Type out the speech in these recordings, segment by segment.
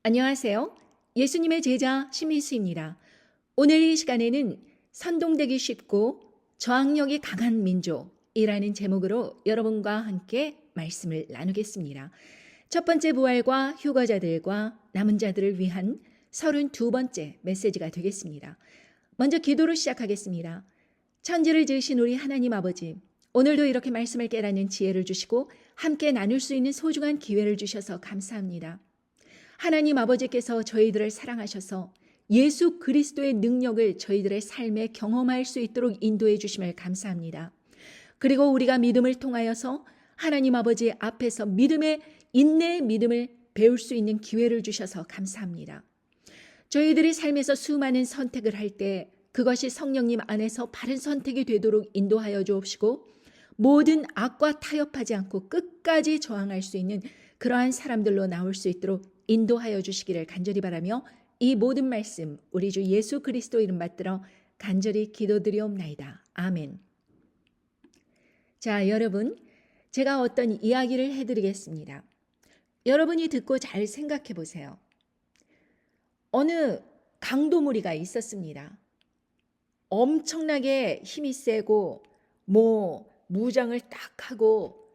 안녕하세요. 예수님의 제자 신민수입니다. 오늘 이 시간에는 선동되기 쉽고 저항력이 강한 민족이라는 제목으로 여러분과 함께 말씀을 나누겠습니다. 첫 번째 부활과 휴거자들과 남은 자들을 위한 32번째 메시지가 되겠습니다. 먼저 기도로 시작하겠습니다. 천지를 지으신 우리 하나님 아버지, 오늘도 이렇게 말씀을 깨닫는 지혜를 주시고 함께 나눌 수 있는 소중한 기회를 주셔서 감사합니다. 하나님 아버지께서 저희들을 사랑하셔서 예수 그리스도의 능력을 저희들의 삶에 경험할 수 있도록 인도해 주심을 감사합니다. 그리고 우리가 믿음을 통하여서 하나님 아버지 앞에서 인내의 믿음을 배울 수 있는 기회를 주셔서 감사합니다. 저희들이 삶에서 수많은 선택을 할 때 그것이 성령님 안에서 바른 선택이 되도록 인도하여 주옵시고 모든 악과 타협하지 않고 끝까지 저항할 수 있는 그러한 사람들로 나올 수 있도록 인도하여 주시기를 간절히 바라며 이 모든 말씀 우리 주 예수 그리스도 이름 받들어 간절히 기도드리옵나이다. 아멘. 자, 여러분, 제가 어떤 이야기를 해드리겠습니다. 여러분이 듣고 잘 생각해 보세요. 어느 강도무리가 있었습니다. 엄청나게 힘이 세고 무장을 딱 하고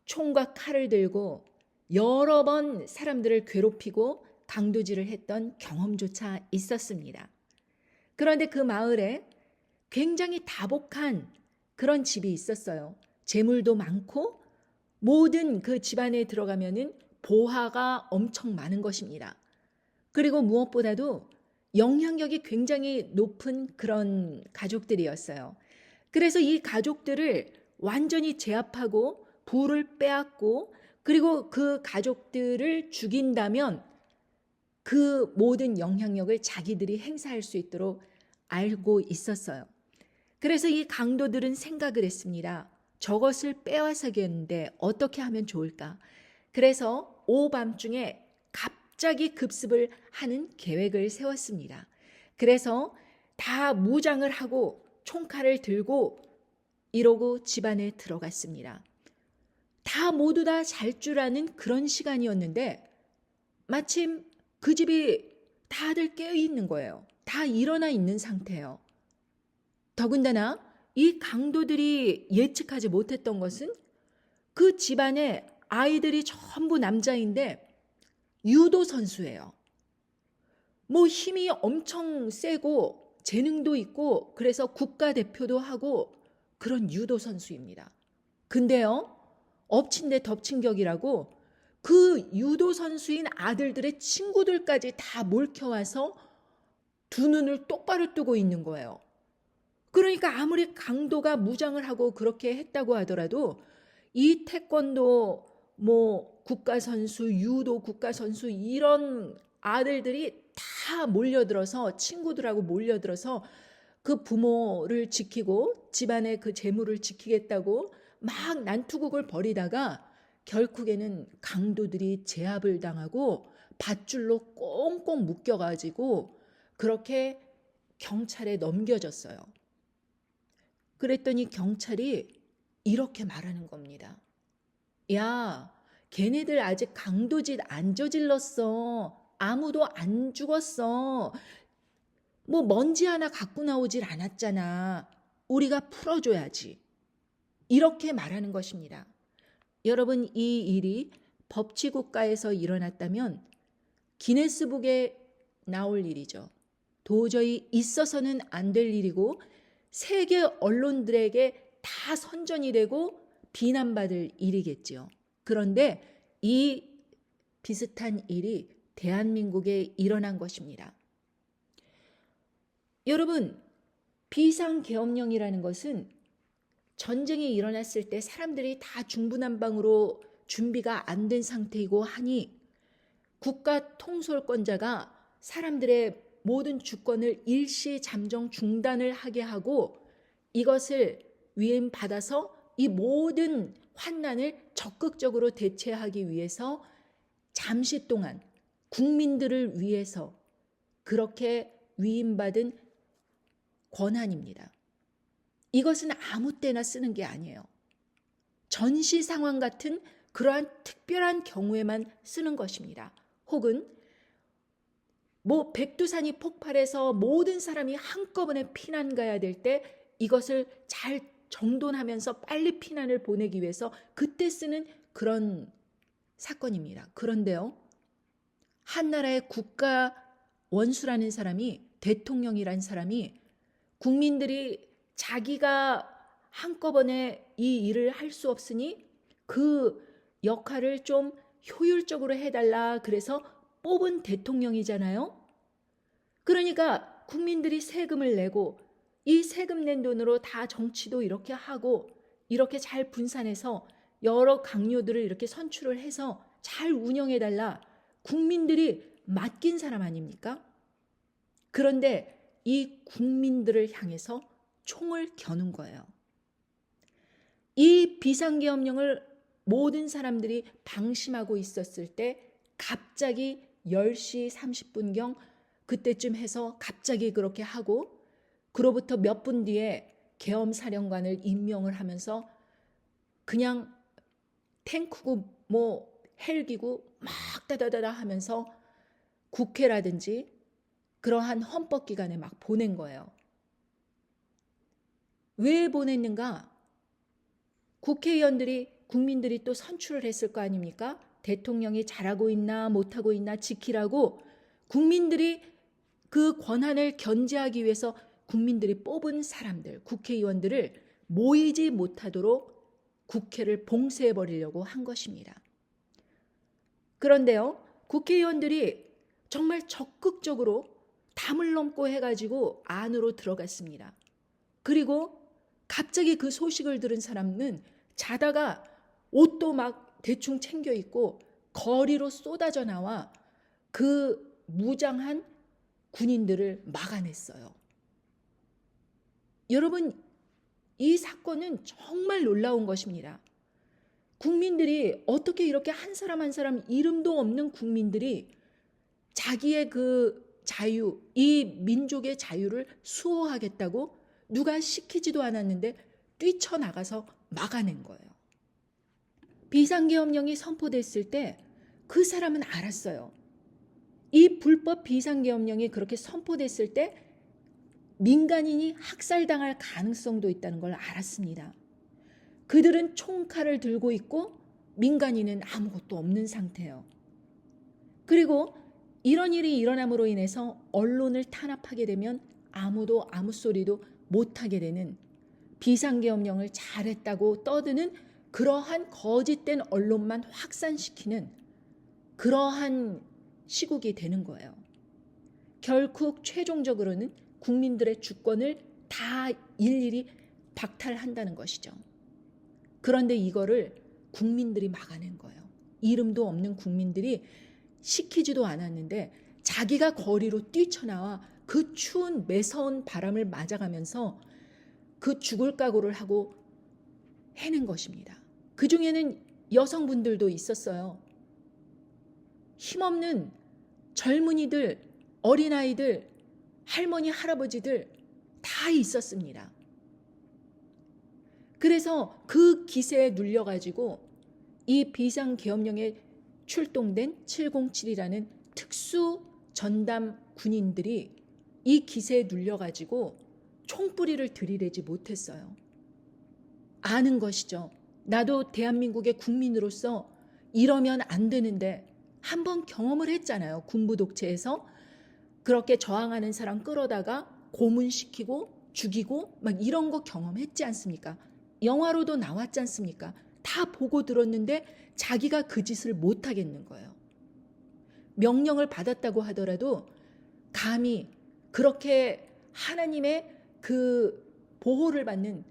총과 칼을 들고 여러 번 사람들을 괴롭히고 강도질을 했던 경험조차 있었습니다. 그런데 그 마을에 굉장히 다복한 그런 집이 있었어요. 재물도 많고 모든 그 집안에 들어가면은 보화가 엄청 많은 것입니다. 그리고 무엇보다도 영향력이 굉장히 높은 그런 가족들이었어요. 그래서 이 가족들을 완전히 제압하고 부를 빼앗고 그리고 그 가족들을 죽인다면 그 모든 영향력을 자기들이 행사할 수 있도록 알고 있었어요. 그래서 이 강도들은 생각을 했습니다. 저것을 빼앗아야겠는데 어떻게 하면 좋을까? 그래서 오밤중에 갑자기 급습을 하는 계획을 세웠습니다. 그래서 다 무장을 하고 총칼을 들고 이러고 집안에 들어갔습니다. 다 모두 다 잘 줄 아는 그런 시간이었는데 마침 그 집이 다들 깨어 있는 거예요. 다 일어나 있는 상태예요. 더군다나 이 강도들이 예측하지 못했던 것은 그 집안에 아이들이 전부 남자인데 유도 선수예요. 힘이 엄청 세고 재능도 있고 그래서 국가대표도 하고 그런 유도 선수입니다. 근데요, 엎친 데 덮친 격이라고 그 유도 선수인 아들들의 친구들까지 다 몰켜와서 두 눈을 똑바로 뜨고 있는 거예요. 그러니까 아무리 강도가 무장을 하고 그렇게 했다고 하더라도 이 태권도 국가선수, 유도 국가선수 이런 아들들이 다 몰려들어서 친구들하고 몰려들어서 그 부모를 지키고 집안의 그 재물을 지키겠다고 막 난투극을 벌이다가 결국에는 강도들이 제압을 당하고 밧줄로 꽁꽁 묶여가지고 그렇게 경찰에 넘겨졌어요. 그랬더니 경찰이 이렇게 말하는 겁니다. 야, 걔네들 아직 강도짓 안 저질렀어. 아무도 안 죽었어. 먼지 하나 갖고 나오질 않았잖아. 우리가 풀어줘야지. 이렇게 말하는 것입니다. 여러분, 이 일이 법치국가에서 일어났다면 기네스북에 나올 일이죠. 도저히 있어서는 안 될 일이고 세계 언론들에게 다 선전이 되고 비난받을 일이겠지요. 그런데 이 비슷한 일이 대한민국에 일어난 것입니다. 여러분, 비상계엄령이라는 것은 전쟁이 일어났을 때 사람들이 다 중구난방으로 준비가 안 된 상태이고 하니 국가 통솔권자가 사람들의 모든 주권을 일시 잠정 중단을 하게 하고 이것을 위임받아서 이 모든 환난을 적극적으로 대처하기 위해서 잠시 동안 국민들을 위해서 그렇게 위임받은 권한입니다. 이것은 아무 때나 쓰는 게 아니에요. 전시 상황 같은 그러한 특별한 경우에만 쓰는 것입니다. 혹은 뭐 백두산이 폭발해서 모든 사람이 한꺼번에 피난 가야 될 때 이것을 잘 정돈하면서 빨리 피난을 보내기 위해서 그때 쓰는 그런 사건입니다. 그런데요, 한 나라의 국가 원수라는 사람이, 대통령이란 사람이 국민들이 자기가 한꺼번에 이 일을 할 수 없으니 그 역할을 좀 효율적으로 해달라 그래서 뽑은 대통령이잖아요. 그러니까 국민들이 세금을 내고 이 세금 낸 돈으로 다 정치도 이렇게 하고 이렇게 잘 분산해서 여러 강요들을 이렇게 선출을 해서 잘 운영해달라 국민들이 맡긴 사람 아닙니까? 그런데 이 국민들을 향해서 총을 겨눈 거예요. 이 비상계엄령을 모든 사람들이 방심하고 있었을 때 갑자기 10시 30분경 그때쯤 해서 갑자기 그렇게 하고 그로부터 몇 분 뒤에 계엄사령관을 임명을 하면서 그냥 탱크고 뭐 헬기고 막 다다다다 하면서 국회라든지 그러한 헌법기관에 막 보낸 거예요. 왜 보냈는가? 국회의원들이 국민들이 또 선출을 했을 거 아닙니까? 대통령이 잘하고 있나 못하고 있나 지키라고 국민들이 그 권한을 견제하기 위해서 국민들이 뽑은 사람들, 국회의원들을 모이지 못하도록 국회를 봉쇄해버리려고 한 것입니다. 그런데요, 국회의원들이 정말 적극적으로 담을 넘고 해가지고 안으로 들어갔습니다. 그리고 갑자기 그 소식을 들은 사람은 자다가 옷도 막 대충 챙겨 입고 거리로 쏟아져 나와 그 무장한 군인들을 막아냈어요. 여러분, 이 사건은 정말 놀라운 것입니다. 국민들이 어떻게 이렇게 한 사람 한 사람 이름도 없는 국민들이 자기의 그 자유, 이 민족의 자유를 수호하겠다고 누가 시키지도 않았는데 뛰쳐나가서 막아낸 거예요. 비상계엄령이 선포됐을 때 그 사람은 알았어요. 이 불법 비상계엄령이 그렇게 선포됐을 때 민간인이 학살당할 가능성도 있다는 걸 알았습니다. 그들은 총칼을 들고 있고 민간인은 아무것도 없는 상태예요. 그리고 이런 일이 일어남으로 인해서 언론을 탄압하게 되면 아무도 아무 소리도 못하게 되는 비상계엄령을 잘했다고 떠드는 그러한 거짓된 언론만 확산시키는 그러한 시국이 되는 거예요. 결국 최종적으로는 국민들의 주권을 다 일일이 박탈한다는 것이죠. 그런데 이거를 국민들이 막아낸 거예요. 이름도 없는 국민들이 시키지도 않았는데 자기가 거리로 뛰쳐나와 그 추운 매서운 바람을 맞아가면서 그 죽을 각오를 하고 해낸 것입니다. 그 중에는 여성분들도 있었어요. 힘없는 젊은이들, 어린아이들, 할머니, 할아버지들 다 있었습니다. 그래서 그 기세에 눌려가지고 이 비상계엄령에 출동된 707이라는 특수 전담 군인들이 이 기세에 눌려가지고 총뿌리를 들이대지 못했어요. 아는 것이죠. 나도 대한민국의 국민으로서 이러면 안 되는데 한번 경험을 했잖아요. 군부 독재에서 그렇게 저항하는 사람 끌어다가 고문시키고 죽이고 막 이런 거 경험했지 않습니까? 영화로도 나왔지 않습니까? 다 보고 들었는데 자기가 그 짓을 못하겠는 거예요. 명령을 받았다고 하더라도 감히 그렇게 하나님의 그 보호를 받는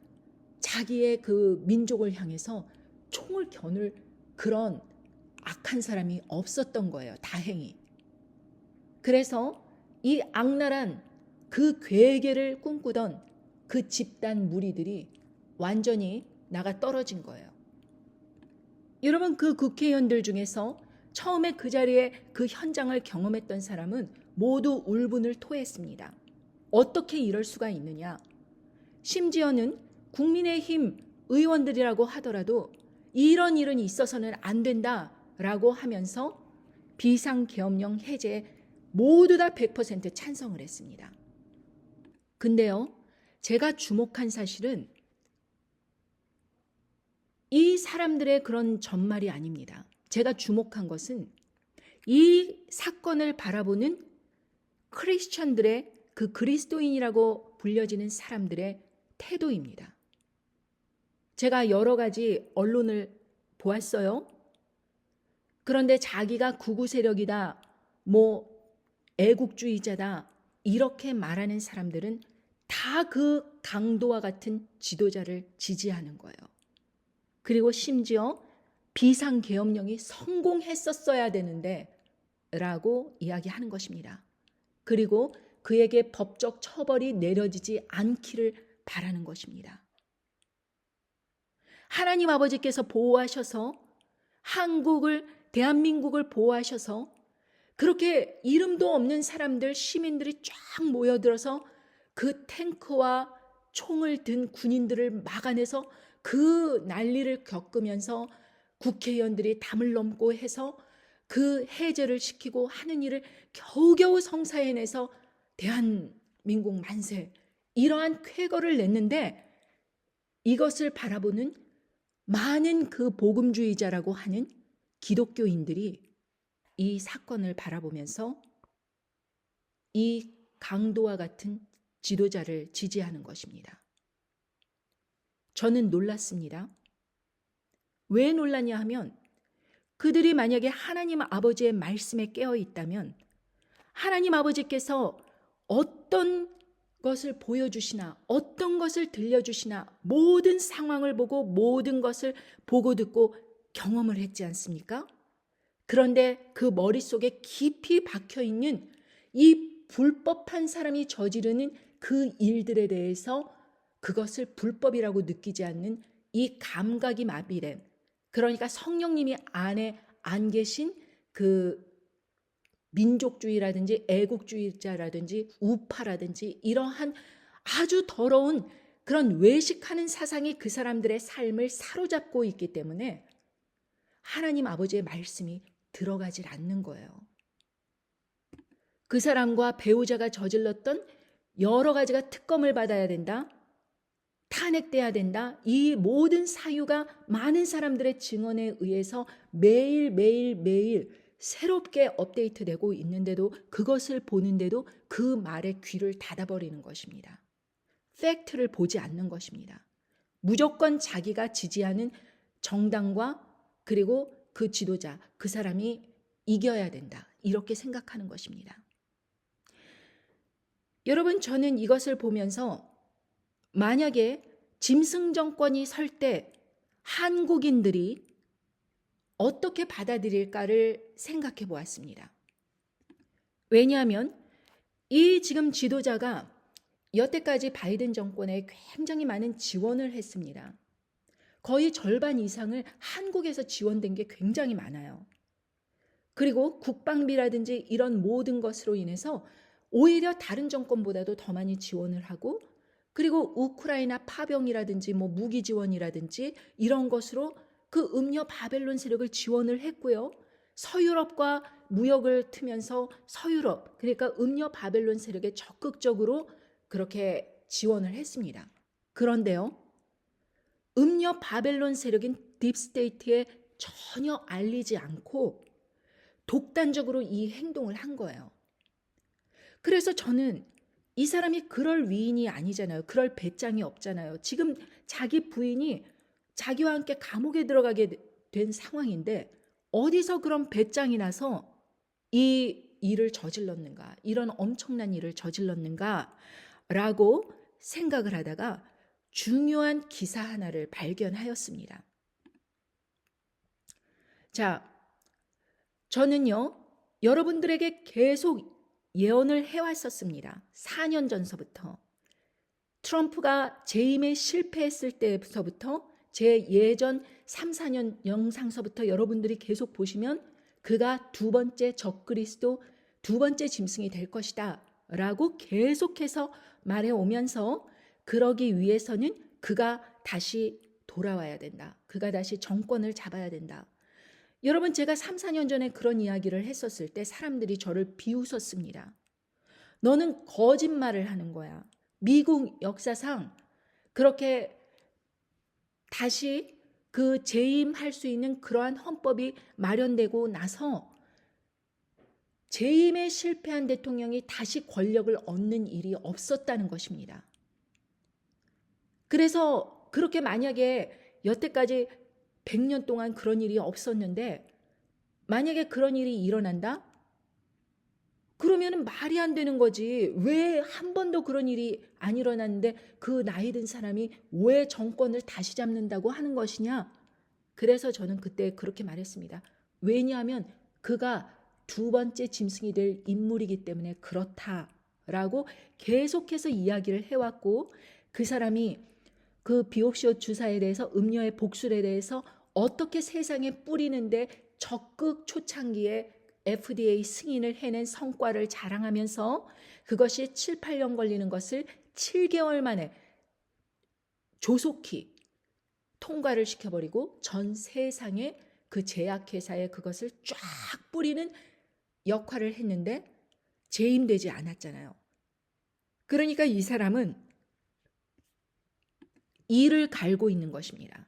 자기의 그 민족을 향해서 총을 겨눌 그런 악한 사람이 없었던 거예요. 다행히. 그래서 이 악랄한 그 괴계를 꿈꾸던 그 집단 무리들이 완전히 나가 떨어진 거예요. 여러분, 그 국회의원들 중에서 처음에 그 자리에 그 현장을 경험했던 사람은 모두 울분을 토했습니다. 어떻게 이럴 수가 있느냐. 심지어는 국민의힘 의원들이라고 하더라도 이런 일은 있어서는 안 된다라고 하면서 비상계엄령 해제에 모두 다 100% 찬성을 했습니다. 근데요, 제가 주목한 사실은 이 사람들의 그런 전말이 아닙니다. 제가 주목한 것은 이 사건을 바라보는 크리스천들의, 그 그리스도인이라고 불려지는 사람들의 태도입니다. 제가 여러 가지 언론을 보았어요. 그런데 자기가 구구 세력이다, 애국주의자다, 이렇게 말하는 사람들은 다 그 강도와 같은 지도자를 지지하는 거예요. 그리고 심지어 비상계엄령이 성공했었어야 되는데 라고 이야기하는 것입니다. 그리고 그에게 법적 처벌이 내려지지 않기를 바라는 것입니다. 하나님 아버지께서 보호하셔서 대한민국을 보호하셔서 그렇게 이름도 없는 사람들, 시민들이 쫙 모여들어서 그 탱크와 총을 든 군인들을 막아내서 그 난리를 겪으면서 국회의원들이 담을 넘고 해서 그 해제를 시키고 하는 일을 겨우겨우 성사해내서 대한민국 만세, 이러한 쾌거를 냈는데, 이것을 바라보는 많은 그 복음주의자라고 하는 기독교인들이 이 사건을 바라보면서 이 강도와 같은 지도자를 지지하는 것입니다. 저는 놀랐습니다. 왜 놀랐냐 하면, 그들이 만약에 하나님 아버지의 말씀에 깨어 있다면 하나님 아버지께서 어떤 것을 보여주시나, 어떤 것을 들려주시나, 모든 상황을 보고 모든 것을 보고 듣고 경험을 했지 않습니까? 그런데 그 머릿속에 깊이 박혀있는 이 불법한 사람이 저지르는 그 일들에 대해서 그것을 불법이라고 느끼지 않는 이 감각이 마비된, 그러니까 성령님이 안에 안 계신 그 민족주의라든지 애국주의자라든지 우파라든지 이러한 아주 더러운 그런 외식하는 사상이 그 사람들의 삶을 사로잡고 있기 때문에 하나님 아버지의 말씀이 들어가질 않는 거예요. 그 사람과 배우자가 저질렀던 여러 가지가 특검을 받아야 된다, 탄핵돼야 된다, 이 모든 사유가 많은 사람들의 증언에 의해서 매일 새롭게 업데이트되고 있는데도, 그것을 보는데도 그 말에 귀를 닫아버리는 것입니다. 팩트를 보지 않는 것입니다. 무조건 자기가 지지하는 정당과 그리고 그 지도자, 그 사람이 이겨야 된다, 이렇게 생각하는 것입니다. 여러분, 저는 이것을 보면서 만약에 짐승 정권이 설 때 한국인들이 어떻게 받아들일까를 생각해 보았습니다. 왜냐하면 이 지금 지도자가 여태까지 바이든 정권에 굉장히 많은 지원을 했습니다. 거의 절반 이상을 한국에서 지원된 게 굉장히 많아요. 그리고 국방비라든지 이런 모든 것으로 인해서 오히려 다른 정권보다도 더 많이 지원을 하고, 그리고 우크라이나 파병이라든지 무기 지원이라든지 이런 것으로 그 음녀 바벨론 세력을 지원을 했고요. 서유럽과 무역을 트면서 서유럽, 그러니까 음녀 바벨론 세력에 적극적으로 그렇게 지원을 했습니다. 그런데요, 음녀 바벨론 세력인 딥스테이트에 전혀 알리지 않고 독단적으로 이 행동을 한 거예요. 그래서 저는 이 사람이 그럴 위인이 아니잖아요. 그럴 배짱이 없잖아요. 지금 자기 부인이 자기와 함께 감옥에 들어가게 된 상황인데 어디서 그런 배짱이 나서 이 일을 저질렀는가, 이런 엄청난 일을 저질렀는가 라고 생각을 하다가 중요한 기사 하나를 발견하였습니다. 자, 저는요, 여러분들에게 계속 예언을 해왔었습니다. 4년 전서부터. 트럼프가 재임에 실패했을 때부터 제 예전 3, 4년 영상서부터 여러분들이 계속 보시면 그가 두 번째 적그리스도, 두 번째 짐승이 될 것이다 라고 계속해서 말해오면서, 그러기 위해서는 그가 다시 돌아와야 된다, 그가 다시 정권을 잡아야 된다, 여러분, 제가 3, 4년 전에 그런 이야기를 했었을 때 사람들이 저를 비웃었습니다. 너는 거짓말을 하는 거야. 미국 역사상 그렇게 다시 그 재임할 수 있는 그러한 헌법이 마련되고 나서 재임에 실패한 대통령이 다시 권력을 얻는 일이 없었다는 것입니다. 그래서 그렇게 만약에 여태까지 100년 동안 그런 일이 없었는데 만약에 그런 일이 일어난다? 그러면 말이 안 되는 거지. 왜 한 번도 그런 일이 안 일어났는데 그 나이 든 사람이 왜 정권을 다시 잡는다고 하는 것이냐? 그래서 저는 그때 그렇게 말했습니다. 왜냐하면 그가 두 번째 짐승이 될 인물이기 때문에 그렇다라고 계속해서 이야기를 해왔고, 그 사람이 그 비옥시오 주사에 대해서, 음료의 복술에 대해서 어떻게 세상에 뿌리는데 적극 초창기에 FDA 승인을 해낸 성과를 자랑하면서 그것이 7, 8년 걸리는 것을 7개월 만에 조속히 통과를 시켜버리고 전 세상에 그 제약회사에 그것을 쫙 뿌리는 역할을 했는데 재임되지 않았잖아요. 그러니까 이 사람은 이를 갈고 있는 것입니다.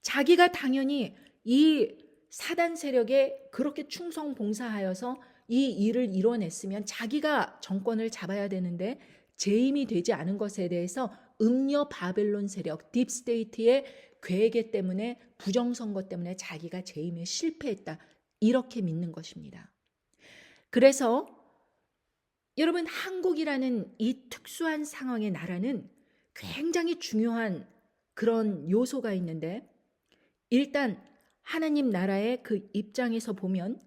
자기가 당연히 이 사단 세력에 그렇게 충성 봉사하여서 이 일을 이뤄냈으면 자기가 정권을 잡아야 되는데 재임이 되지 않은 것에 대해서 음녀 바벨론 세력, 딥스테이트의 괴계 때문에, 부정선거 때문에 자기가 재임에 실패했다, 이렇게 믿는 것입니다. 그래서 여러분, 한국이라는 이 특수한 상황의 나라는 굉장히 중요한 그런 요소가 있는데, 일단 하나님 나라의 그 입장에서 보면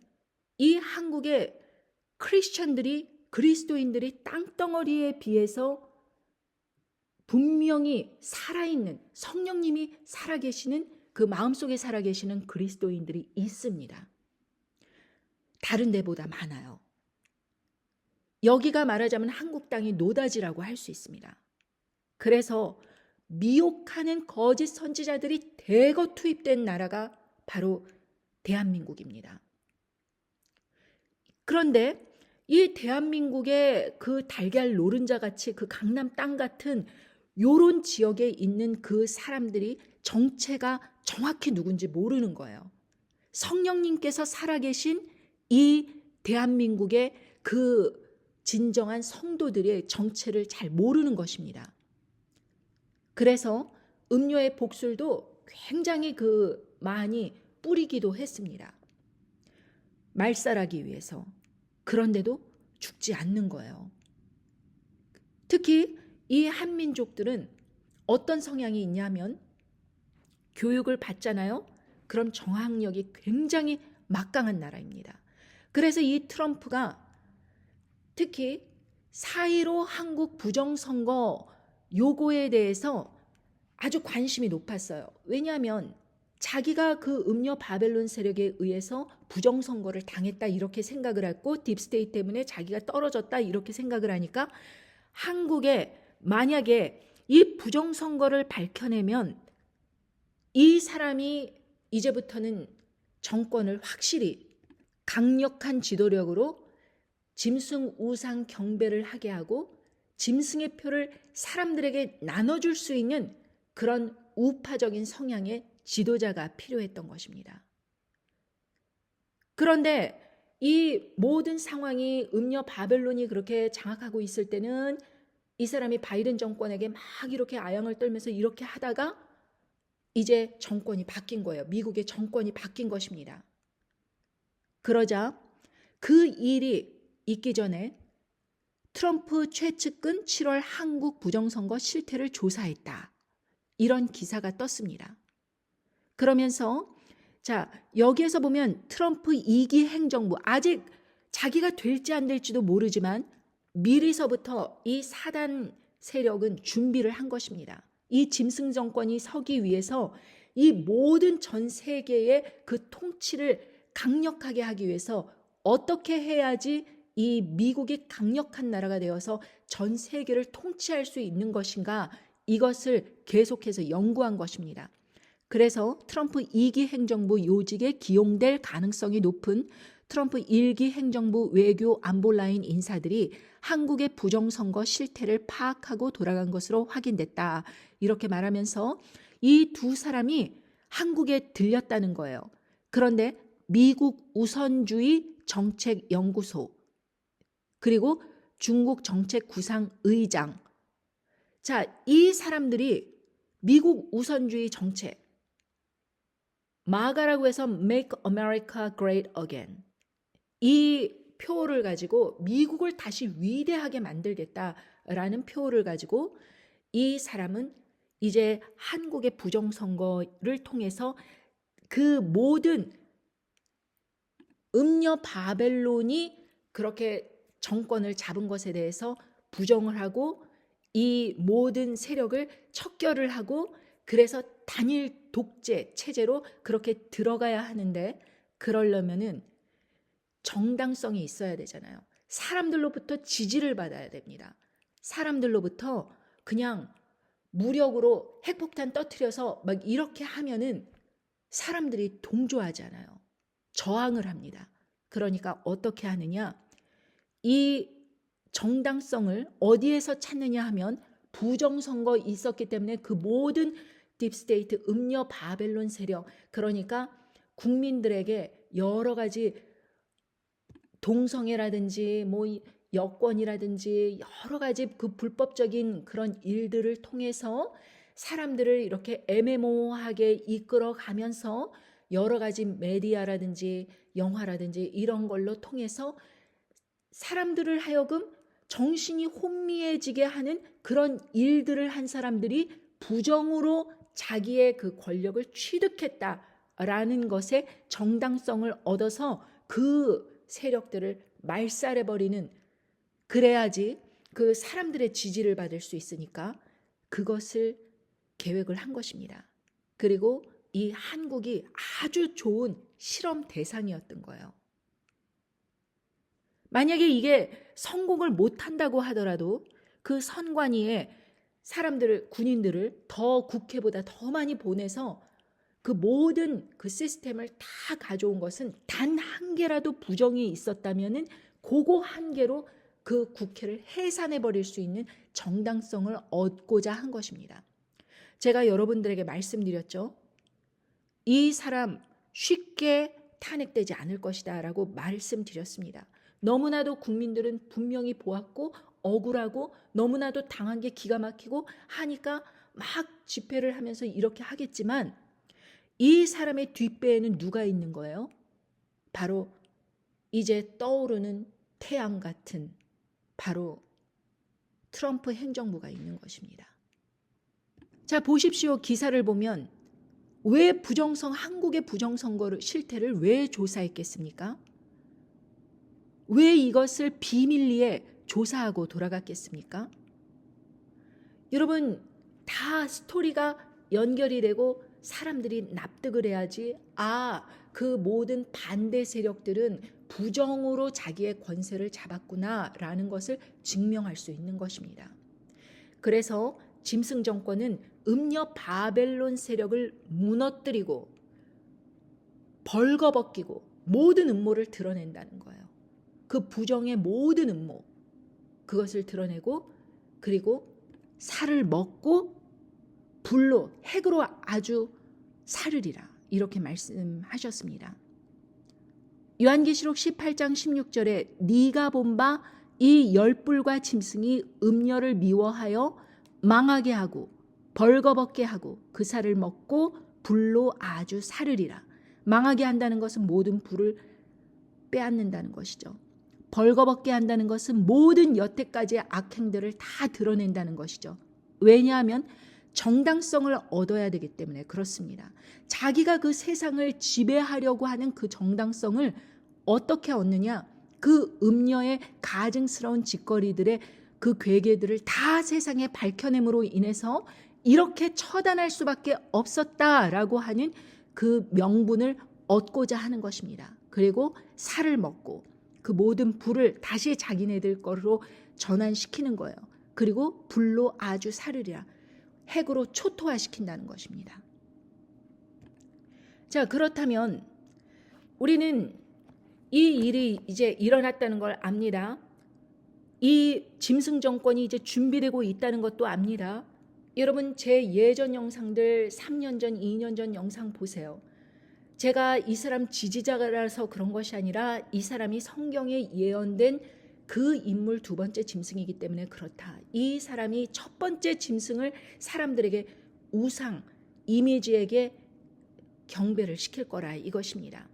이 한국의 크리스천들이, 그리스도인들이 땅덩어리에 비해서 분명히 살아있는, 성령님이 살아계시는, 그 마음속에 살아계시는 그리스도인들이 있습니다. 다른 데보다 많아요. 여기가 말하자면 한국 땅이 노다지라고 할 수 있습니다. 그래서 미혹하는 거짓 선지자들이 대거 투입된 나라가 바로 대한민국입니다. 그런데 이 대한민국의 그 달걀 노른자 같이 그 강남 땅 같은 요런 지역에 있는 그 사람들이 정체가 정확히 누군지 모르는 거예요. 성령님께서 살아계신 이 대한민국의 그 진정한 성도들의 정체를 잘 모르는 것입니다. 그래서 음료의 복술도 굉장히 많이 뿌리기도 했습니다. 말살하기 위해서. 그런데도 죽지 않는 거예요. 특히 이 한민족들은 어떤 성향이 있냐면 교육을 받잖아요. 그럼 정학력이 굉장히 막강한 나라입니다. 그래서 이 트럼프가 특히 4.15 한국 부정선거 요거에 대해서 아주 관심이 높았어요. 왜냐하면 자기가 그 음녀 바벨론 세력에 의해서 부정선거를 당했다, 이렇게 생각을 했고, 딥스테이트 때문에 자기가 떨어졌다, 이렇게 생각을 하니까 한국에 만약에 이 부정선거를 밝혀내면 이 사람이 이제부터는 정권을 확실히 강력한 지도력으로 짐승 우상 경배를 하게 하고 짐승의 표를 사람들에게 나눠줄 수 있는 그런 우파적인 성향의 지도자가 필요했던 것입니다. 그런데 이 모든 상황이 음녀 바벨론이 그렇게 장악하고 있을 때는 이 사람이 바이든 정권에게 막 이렇게 아양을 떨면서 이렇게 하다가 이제 정권이 바뀐 거예요. 미국의 정권이 바뀐 것입니다. 그러자 그 일이 있기 전에 트럼프 최측근 7월 한국 부정선거 실태를 조사했다, 이런 기사가 떴습니다. 그러면서 자, 여기에서 보면 트럼프 2기 행정부, 아직 자기가 될지 안 될지도 모르지만 미리서부터 이 사단 세력은 준비를 한 것입니다. 이 짐승 정권이 서기 위해서 이 모든 전 세계의 그 통치를 강력하게 하기 위해서 어떻게 해야지 이 미국이 강력한 나라가 되어서 전 세계를 통치할 수 있는 것인가, 이것을 계속해서 연구한 것입니다. 그래서 트럼프 2기 행정부 요직에 기용될 가능성이 높은 트럼프 1기 행정부 외교 안보 라인 인사들이 한국의 부정선거 실태를 파악하고 돌아간 것으로 확인됐다. 이렇게 말하면서 이 두 사람이 한국에 들렸다는 거예요. 그런데 미국 우선주의 정책연구소 그리고 중국 정책구상 의장, 자, 이 사람들이 미국 우선주의 정책, 마가라고 해서 Make America Great Again, 이 표를 가지고 미국을 다시 위대하게 만들겠다라는 표를 가지고 이 사람은 이제 한국의 부정선거를 통해서 그 모든 음녀 바벨론이 그렇게 정권을 잡은 것에 대해서 부정을 하고 이 모든 세력을 척결을 하고 그래서 단일 독재 체제로 그렇게 들어가야 하는데 그러려면은 정당성이 있어야 되잖아요. 사람들로부터 지지를 받아야 됩니다. 사람들로부터 그냥 무력으로 핵폭탄 터뜨려서 막 이렇게 하면은 사람들이 동조하지 않아요. 저항을 합니다. 그러니까 어떻게 하느냐? 이 정당성을 어디에서 찾느냐 하면 부정선거 있었기 때문에 그 모든 딥스테이트 음녀 바벨론 세력, 그러니까 국민들에게 여러 가지 동성애라든지 뭐 여권이라든지 여러 가지 그 불법적인 그런 일들을 통해서 사람들을 이렇게 애매모호하게 이끌어 가면서 여러 가지 메디아라든지 영화라든지 이런 걸로 통해서 사람들을 하여금 정신이 혼미해지게 하는 그런 일들을 한 사람들이 부정으로 자기의 그 권력을 취득했다라는 것에 정당성을 얻어서 그 세력들을 말살해버리는, 그래야지 그 사람들의 지지를 받을 수 있으니까 그것을 계획을 한 것입니다. 그리고 이 한국이 아주 좋은 실험 대상이었던 거예요. 만약에 이게 성공을 못한다고 하더라도 그 선관위에 사람들을, 군인들을 더 국회보다 더 많이 보내서 그 모든 그 시스템을 다 가져온 것은 단 한 개라도 부정이 있었다면은 그거 한 개로 그 국회를 해산해 버릴 수 있는 정당성을 얻고자 한 것입니다. 제가 여러분들에게 말씀드렸죠. 이 사람 쉽게 탄핵되지 않을 것이다 라고 말씀드렸습니다. 너무나도 국민들은 분명히 보았고 억울하고 너무나도 당한 게 기가 막히고 하니까 막 집회를 하면서 이렇게 하겠지만 이 사람의 뒷배에는 누가 있는 거예요? 바로 이제 떠오르는 태양 같은 바로 트럼프 행정부가 있는 것입니다. 자, 보십시오. 기사를 보면 왜 한국의 부정선거 실태를 왜 조사했겠습니까? 왜 이것을 비밀리에 조사하고 돌아갔겠습니까? 여러분, 다 스토리가 연결이 되고 사람들이 납득을 해야지, 그 모든 반대 세력들은 부정으로 자기의 권세를 잡았구나라는 것을 증명할 수 있는 것입니다. 그래서 짐승 정권은 음녀 바벨론 세력을 무너뜨리고 벌거벗기고 모든 음모를 드러낸다는 거예요. 그 부정의 모든 음모, 그것을 드러내고 그리고 살을 먹고 불로 핵으로 아주 사르리라, 이렇게 말씀하셨습니다. 요한계시록 18장 16절에 네가 본 바 이 열불과 짐승이 음녀를 미워하여 망하게 하고 벌거벗게 하고 그 살을 먹고 불로 아주 사르리라. 망하게 한다는 것은 모든 불을 빼앗는다는 것이죠. 벌거벗게 한다는 것은 모든 여태까지의 악행들을 다 드러낸다는 것이죠. 왜냐하면 정당성을 얻어야 되기 때문에 그렇습니다. 자기가 그 세상을 지배하려고 하는 그 정당성을 어떻게 얻느냐? 그 음녀의 가증스러운 짓거리들의 그 괴계들을 다 세상에 밝혀냄으로 인해서 이렇게 처단할 수밖에 없었다라고 하는 그 명분을 얻고자 하는 것입니다. 그리고 살을 먹고 그 모든 불을 다시 자기네들 거로 전환시키는 거예요. 그리고 불로 아주 사르리라. 핵으로 초토화시킨다는 것입니다. 자, 그렇다면 우리는 이 일이 이제 일어났다는 걸 압니다. 이 짐승 정권이 이제 준비되고 있다는 것도 압니다. 여러분, 제 예전 영상들 3년 전, 2년 전 영상 보세요. 제가 이 사람 지지자라서 그런 것이 아니라 이 사람이 성경에 예언된 그 인물 두 번째 짐승이기 때문에 그렇다. 이 사람이 첫 번째 짐승을 사람들에게 우상, 이미지에게 경배를 시킬 거라 이것입니다.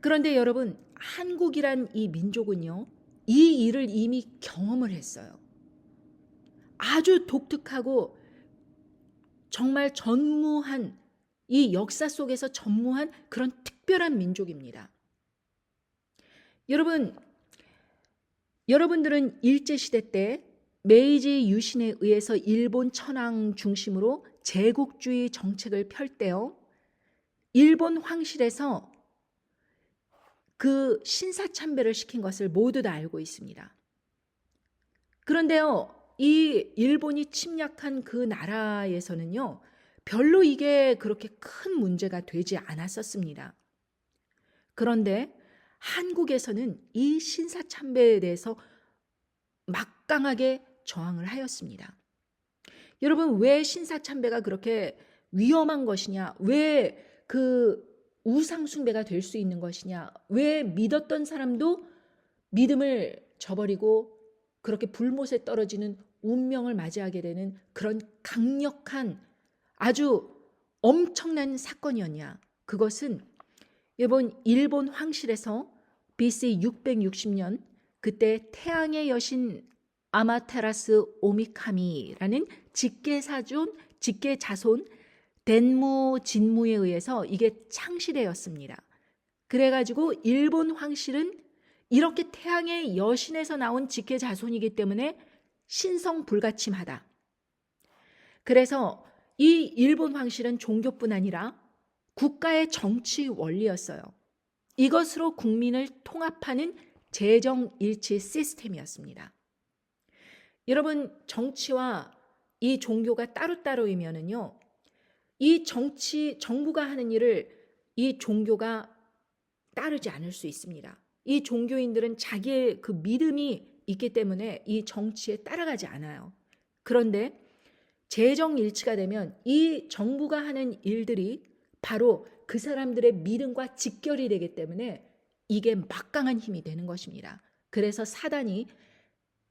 그런데 여러분, 한국이란 이 민족은요, 이 일을 이미 경험을 했어요. 아주 독특하고 정말 전무한, 이 역사 속에서 전무한 그런 특별한 민족입니다. 여러분들은 일제시대 때 메이지 유신에 의해서 일본 천황 중심으로 제국주의 정책을 펼 때요, 일본 황실에서 그 신사참배를 시킨 것을 모두 다 알고 있습니다. 그런데요, 이 일본이 침략한 그 나라에서는요, 별로 이게 그렇게 큰 문제가 되지 않았었습니다. 그런데 한국에서는 이 신사참배에 대해서 막강하게 저항을 하였습니다. 여러분, 왜 신사참배가 그렇게 위험한 것이냐? 왜 그 우상숭배가 될 수 있는 것이냐? 왜 믿었던 사람도 믿음을 저버리고 그렇게 불못에 떨어지는 운명을 맞이하게 되는 그런 강력한 아주 엄청난 사건이었냐? 그것은 이번 일본 황실에서 BC 660년 그때 태양의 여신 아마테라스 오미카미라는 직계자손 덴무 진무에 의해서 이게 창시되었습니다. 그래가지고 일본 황실은 이렇게 태양의 여신에서 나온 직계자손이기 때문에 신성불가침하다. 그래서 이 일본 황실은 종교뿐 아니라 국가의 정치 원리였어요. 이것으로 국민을 통합하는 재정일치 시스템이었습니다. 여러분, 정치와 이 종교가 따로따로이면은요, 이 정부가 하는 일을 이 종교가 따르지 않을 수 있습니다. 이 종교인들은 자기의 그 믿음이 있기 때문에 이 정치에 따라가지 않아요. 그런데 재정일치가 되면 이 정부가 하는 일들이 바로 그 사람들의 믿음과 직결이 되기 때문에 이게 막강한 힘이 되는 것입니다. 그래서 사단이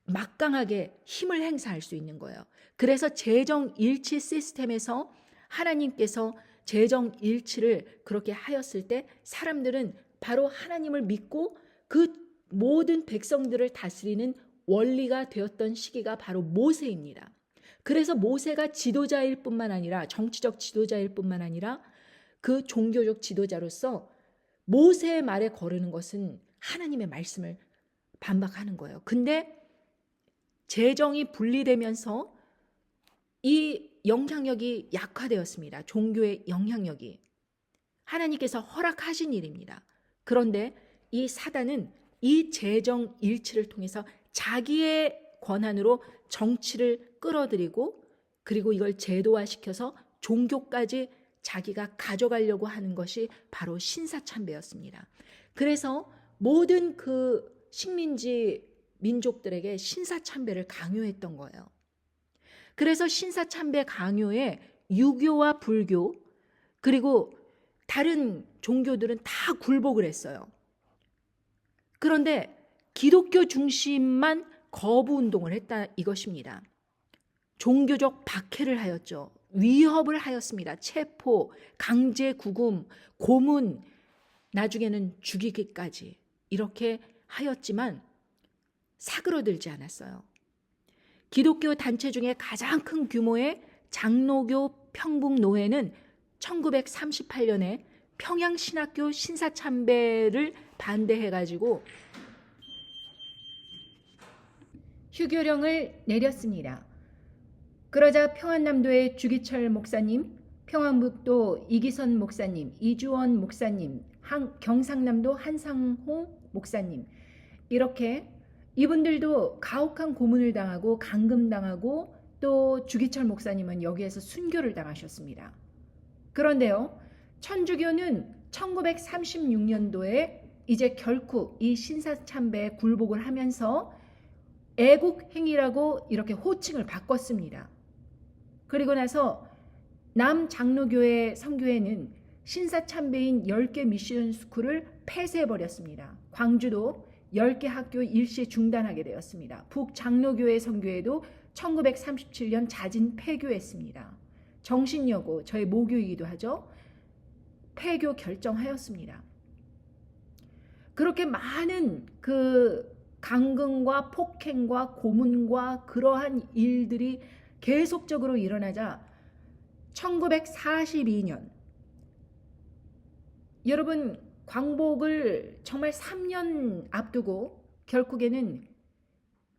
막강하게 힘을 행사할 수 있는 거예요. 그래서 재정일치 시스템에서 하나님께서 재정일치를 그렇게 하였을 때 사람들은 바로 하나님을 믿고 그 모든 백성들을 다스리는 원리가 되었던 시기가 바로 모세입니다. 그래서 모세가 지도자일 뿐만 아니라 정치적 지도자일 뿐만 아니라 그 종교적 지도자로서 모세의 말에 거르는 것은 하나님의 말씀을 반박하는 거예요. 근데 재정이 분리되면서 이 영향력이 약화되었습니다. 종교의 영향력이. 하나님께서 허락하신 일입니다. 그런데 이 사단은 이 재정 일치를 통해서 자기의 권한으로 정치를 끌어들이고 그리고 이걸 제도화시켜서 종교까지 자기가 가져가려고 하는 것이 바로 신사참배였습니다. 그래서 모든 그 식민지 민족들에게 신사참배를 강요했던 거예요. 그래서 신사참배 강요에 유교와 불교 그리고 다른 종교들은 다 굴복을 했어요. 그런데 기독교 중심만 거부운동을 했다 이것입니다. 종교적 박해를 하였죠. 위협을 하였습니다. 체포, 강제 구금, 고문, 나중에는 죽이기까지 이렇게 하였지만 사그러들지 않았어요. 기독교 단체 중에 가장 큰 규모의 장로교 평북노회는 1938년에 평양신학교 신사참배를 반대해가지고 휴교령을 내렸습니다. 그러자 평안남도의 주기철 목사님, 평안북도 이기선 목사님, 이주원 목사님, 경상남도 한상홍 목사님 이렇게 이분들도 가혹한 고문을 당하고 감금당하고 또 주기철 목사님은 여기에서 순교를 당하셨습니다. 그런데요, 천주교는 1936년도에 이제 결코 이 신사참배에 굴복을 하면서 애국행위라고 이렇게 호칭을 바꿨습니다. 그리고 나서 남장로교회 선교회는 신사참배인 10개 미션 스쿨을 폐쇄해버렸습니다. 광주도 10개 학교 일시 중단하게 되었습니다. 북장로교회 선교회도 1937년 자진 폐교했습니다. 정신여고, 저희 모교이기도 하죠. 폐교 결정하였습니다. 그렇게 많은 그 강금과 폭행과 고문과 그러한 일들이 계속적으로 일어나자 1942년 여러분 광복을 정말 3년 앞두고 결국에는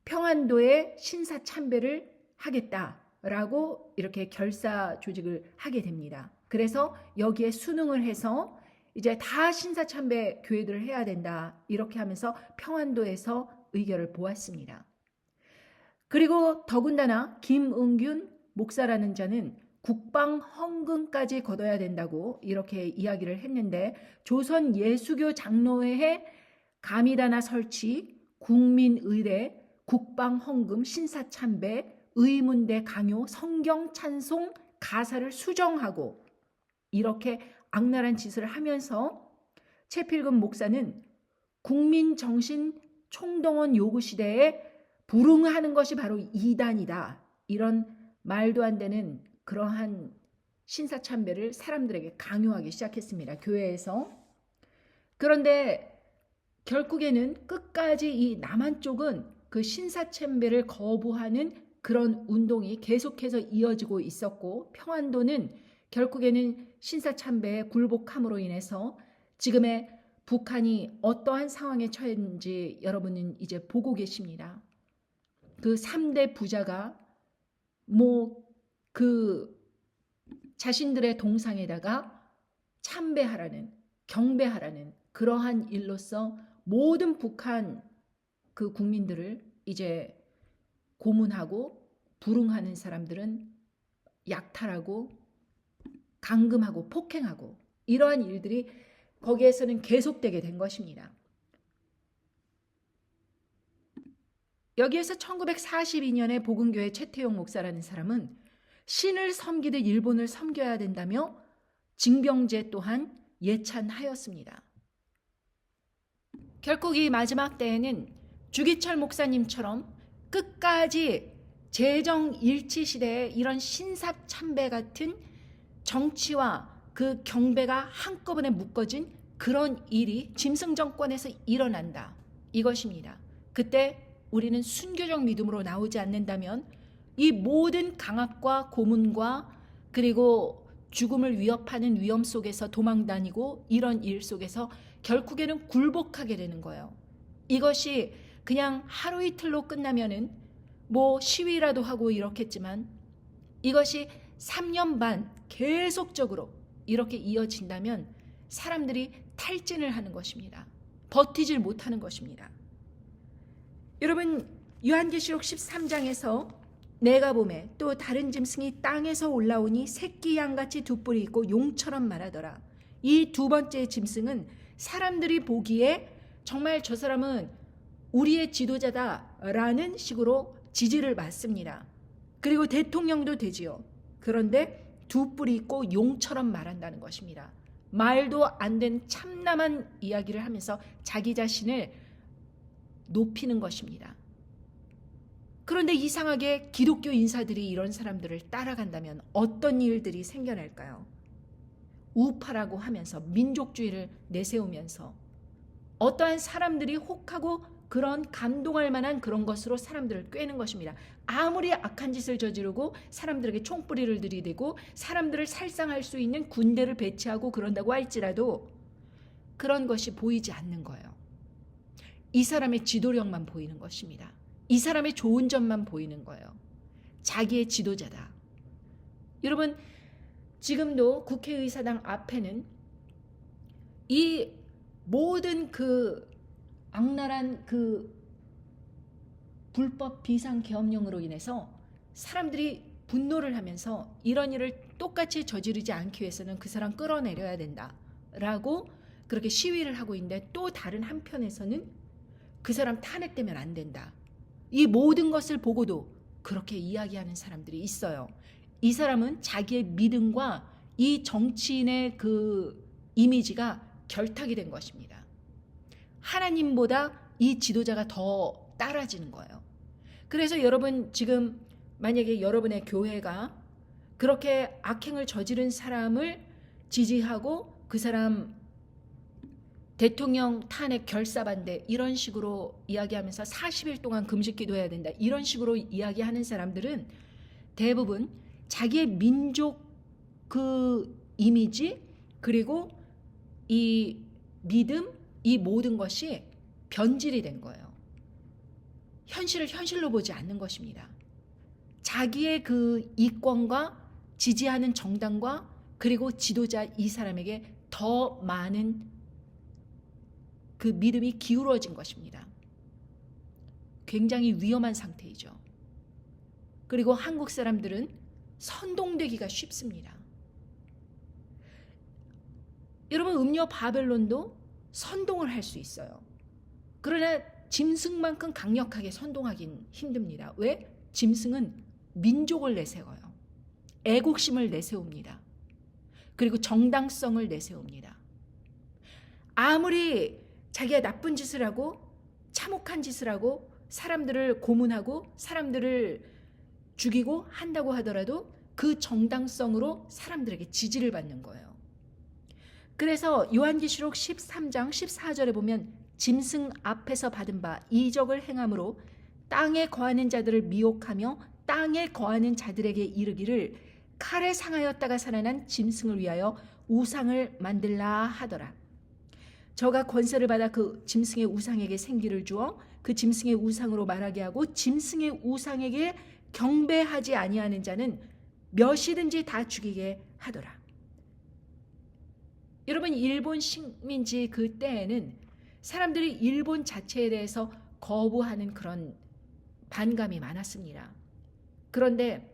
평안도에 신사참배를 하겠다라고 이렇게 결사 조직을 하게 됩니다. 그래서 여기에 순응을 해서 이제 다 신사참배 교회들을 해야 된다 이렇게 하면서 평안도에서 의결을 보았습니다. 그리고 더군다나 김은균 목사라는 자는 국방 헌금까지 거둬야 된다고 이렇게 이야기를 했는데 조선 예수교 장로회의 감리단화 설치, 국민의례, 국방 헌금, 신사참배, 의문대 강요, 성경 찬송 가사를 수정하고 이렇게 악랄한 짓을 하면서 최필금 목사는 국민정신 총동원 요구 시대에 불응하는 것이 바로 이단이다. 이런 말도 안 되는 그러한 신사참배를 사람들에게 강요하기 시작했습니다. 교회에서. 그런데 결국에는 끝까지 이 남한 쪽은 그 신사참배를 거부하는 그런 운동이 계속해서 이어지고 있었고 평안도는 결국에는 신사참배에 굴복함으로 인해서 지금의 북한이 어떠한 상황에 처했는지 여러분은 이제 보고 계십니다. 그 3대 부자가 그 자신들의 동상에다가 참배하라는 경배하라는 그러한 일로서 모든 북한 그 국민들을 이제 고문하고 불응하는 사람들은 약탈하고 감금하고 폭행하고 이러한 일들이 거기에서는 계속되게 된 것입니다. 여기에서 1942년에 복음교회 최태용 목사라는 사람은 신을 섬기듯 일본을 섬겨야 된다며 징병제 또한 예찬하였습니다. 결국 이 마지막 때에는 주기철 목사님처럼 끝까지 재정일치 시대에 이런 신사참배 같은 정치와 그 경배가 한꺼번에 묶어진 그런 일이 짐승 정권에서 일어난다. 이것입니다. 그때 우리는 순교적 믿음으로 나오지 않는다면 이 모든 강압과 고문과 그리고 죽음을 위협하는 위험 속에서 도망다니고 이런 일 속에서 결국에는 굴복하게 되는 거예요. 이것이 그냥 하루 이틀로 끝나면은 시위라도 하고 이렇겠지만 이것이 3년 반 계속적으로 이렇게 이어진다면 사람들이 탈진을 하는 것입니다. 버티질 못하는 것입니다. 여러분 요한계시록 13장에서 내가 보매 또 다른 짐승이 땅에서 올라오니 새끼 양같이 두 뿔이 있고 용처럼 말하더라. 이 두 번째 짐승은 사람들이 보기에 정말 저 사람은 우리의 지도자다라는 식으로 지지를 받습니다. 그리고 대통령도 되지요. 그런데 두 뿔이 있고 용처럼 말한다는 것입니다. 말도 안 된 참남한 이야기를 하면서 자기 자신을 높이는 것입니다. 그런데 이상하게 기독교 인사들이 이런 사람들을 따라간다면 어떤 일들이 생겨날까요? 우파라고 하면서 민족주의를 내세우면서 어떠한 사람들이 혹하고 그런 감동할 만한 그런 것으로 사람들을 꿰는 것입니다. 아무리 악한 짓을 저지르고 사람들에게 총뿌리를 들이대고 사람들을 살상할 수 있는 군대를 배치하고 그런다고 할지라도 그런 것이 보이지 않는 거예요. 이 사람의 지도력만 보이는 것입니다. 이 사람의 좋은 점만 보이는 거예요. 자기의 지도자다. 여러분 지금도 국회의사당 앞에는 이 모든 그 악랄한 그 불법 비상계엄령으로 인해서 사람들이 분노를 하면서 이런 일을 똑같이 저지르지 않기 위해서는 그 사람 끌어내려야 된다라고 그렇게 시위를 하고 있는데, 또 다른 한편에서는 그 사람 탄핵되면 안 된다. 이 모든 것을 보고도 그렇게 이야기하는 사람들이 있어요. 이 사람은 자기의 믿음과 이 정치인의 그 이미지가 결탁이 된 것입니다. 하나님보다 이 지도자가 더 따라지는 거예요. 그래서 여러분, 지금 만약에 여러분의 교회가 그렇게 악행을 저지른 사람을 지지하고 그 사람 대통령 탄핵 결사반대 이런 식으로 이야기하면서 40일 동안 금식 기도해야 된다, 이런 식으로 이야기하는 사람들은 대부분 자기의 민족 그 이미지, 그리고 이 믿음, 이 모든 것이 변질이 된 거예요. 현실을 현실로 보지 않는 것입니다. 자기의 그 이권과 지지하는 정당과 그리고 지도자 이 사람에게 더 많은 그 믿음이 기울어진 것입니다. 굉장히 위험한 상태이죠. 그리고 한국 사람들은 선동되기가 쉽습니다. 여러분, 음녀 바벨론도 선동을 할 수 있어요. 그러나 짐승만큼 강력하게 선동하긴 힘듭니다. 왜? 짐승은 민족을 내세워요. 애국심을 내세웁니다. 그리고 정당성을 내세웁니다. 아무리 자기가 나쁜 짓을 하고 참혹한 짓을 하고 사람들을 고문하고 사람들을 죽이고 한다고 하더라도 그 정당성으로 사람들에게 지지를 받는 거예요. 그래서 요한계시록 13장 14절에 보면 짐승 앞에서 받은 바 이적을 행함으로 땅에 거하는 자들을 미혹하며 땅에 거하는 자들에게 이르기를 칼에 상하였다가 살아난 짐승을 위하여 우상을 만들라 하더라. 저가 권세를 받아 그 짐승의 우상에게 생기를 주어 그 짐승의 우상으로 말하게 하고 짐승의 우상에게 경배하지 아니하는 자는 몇이든지 다 죽이게 하더라. 여러분, 일본 식민지 그 때에는 사람들이 일본 자체에 대해서 거부하는 그런 반감이 많았습니다. 그런데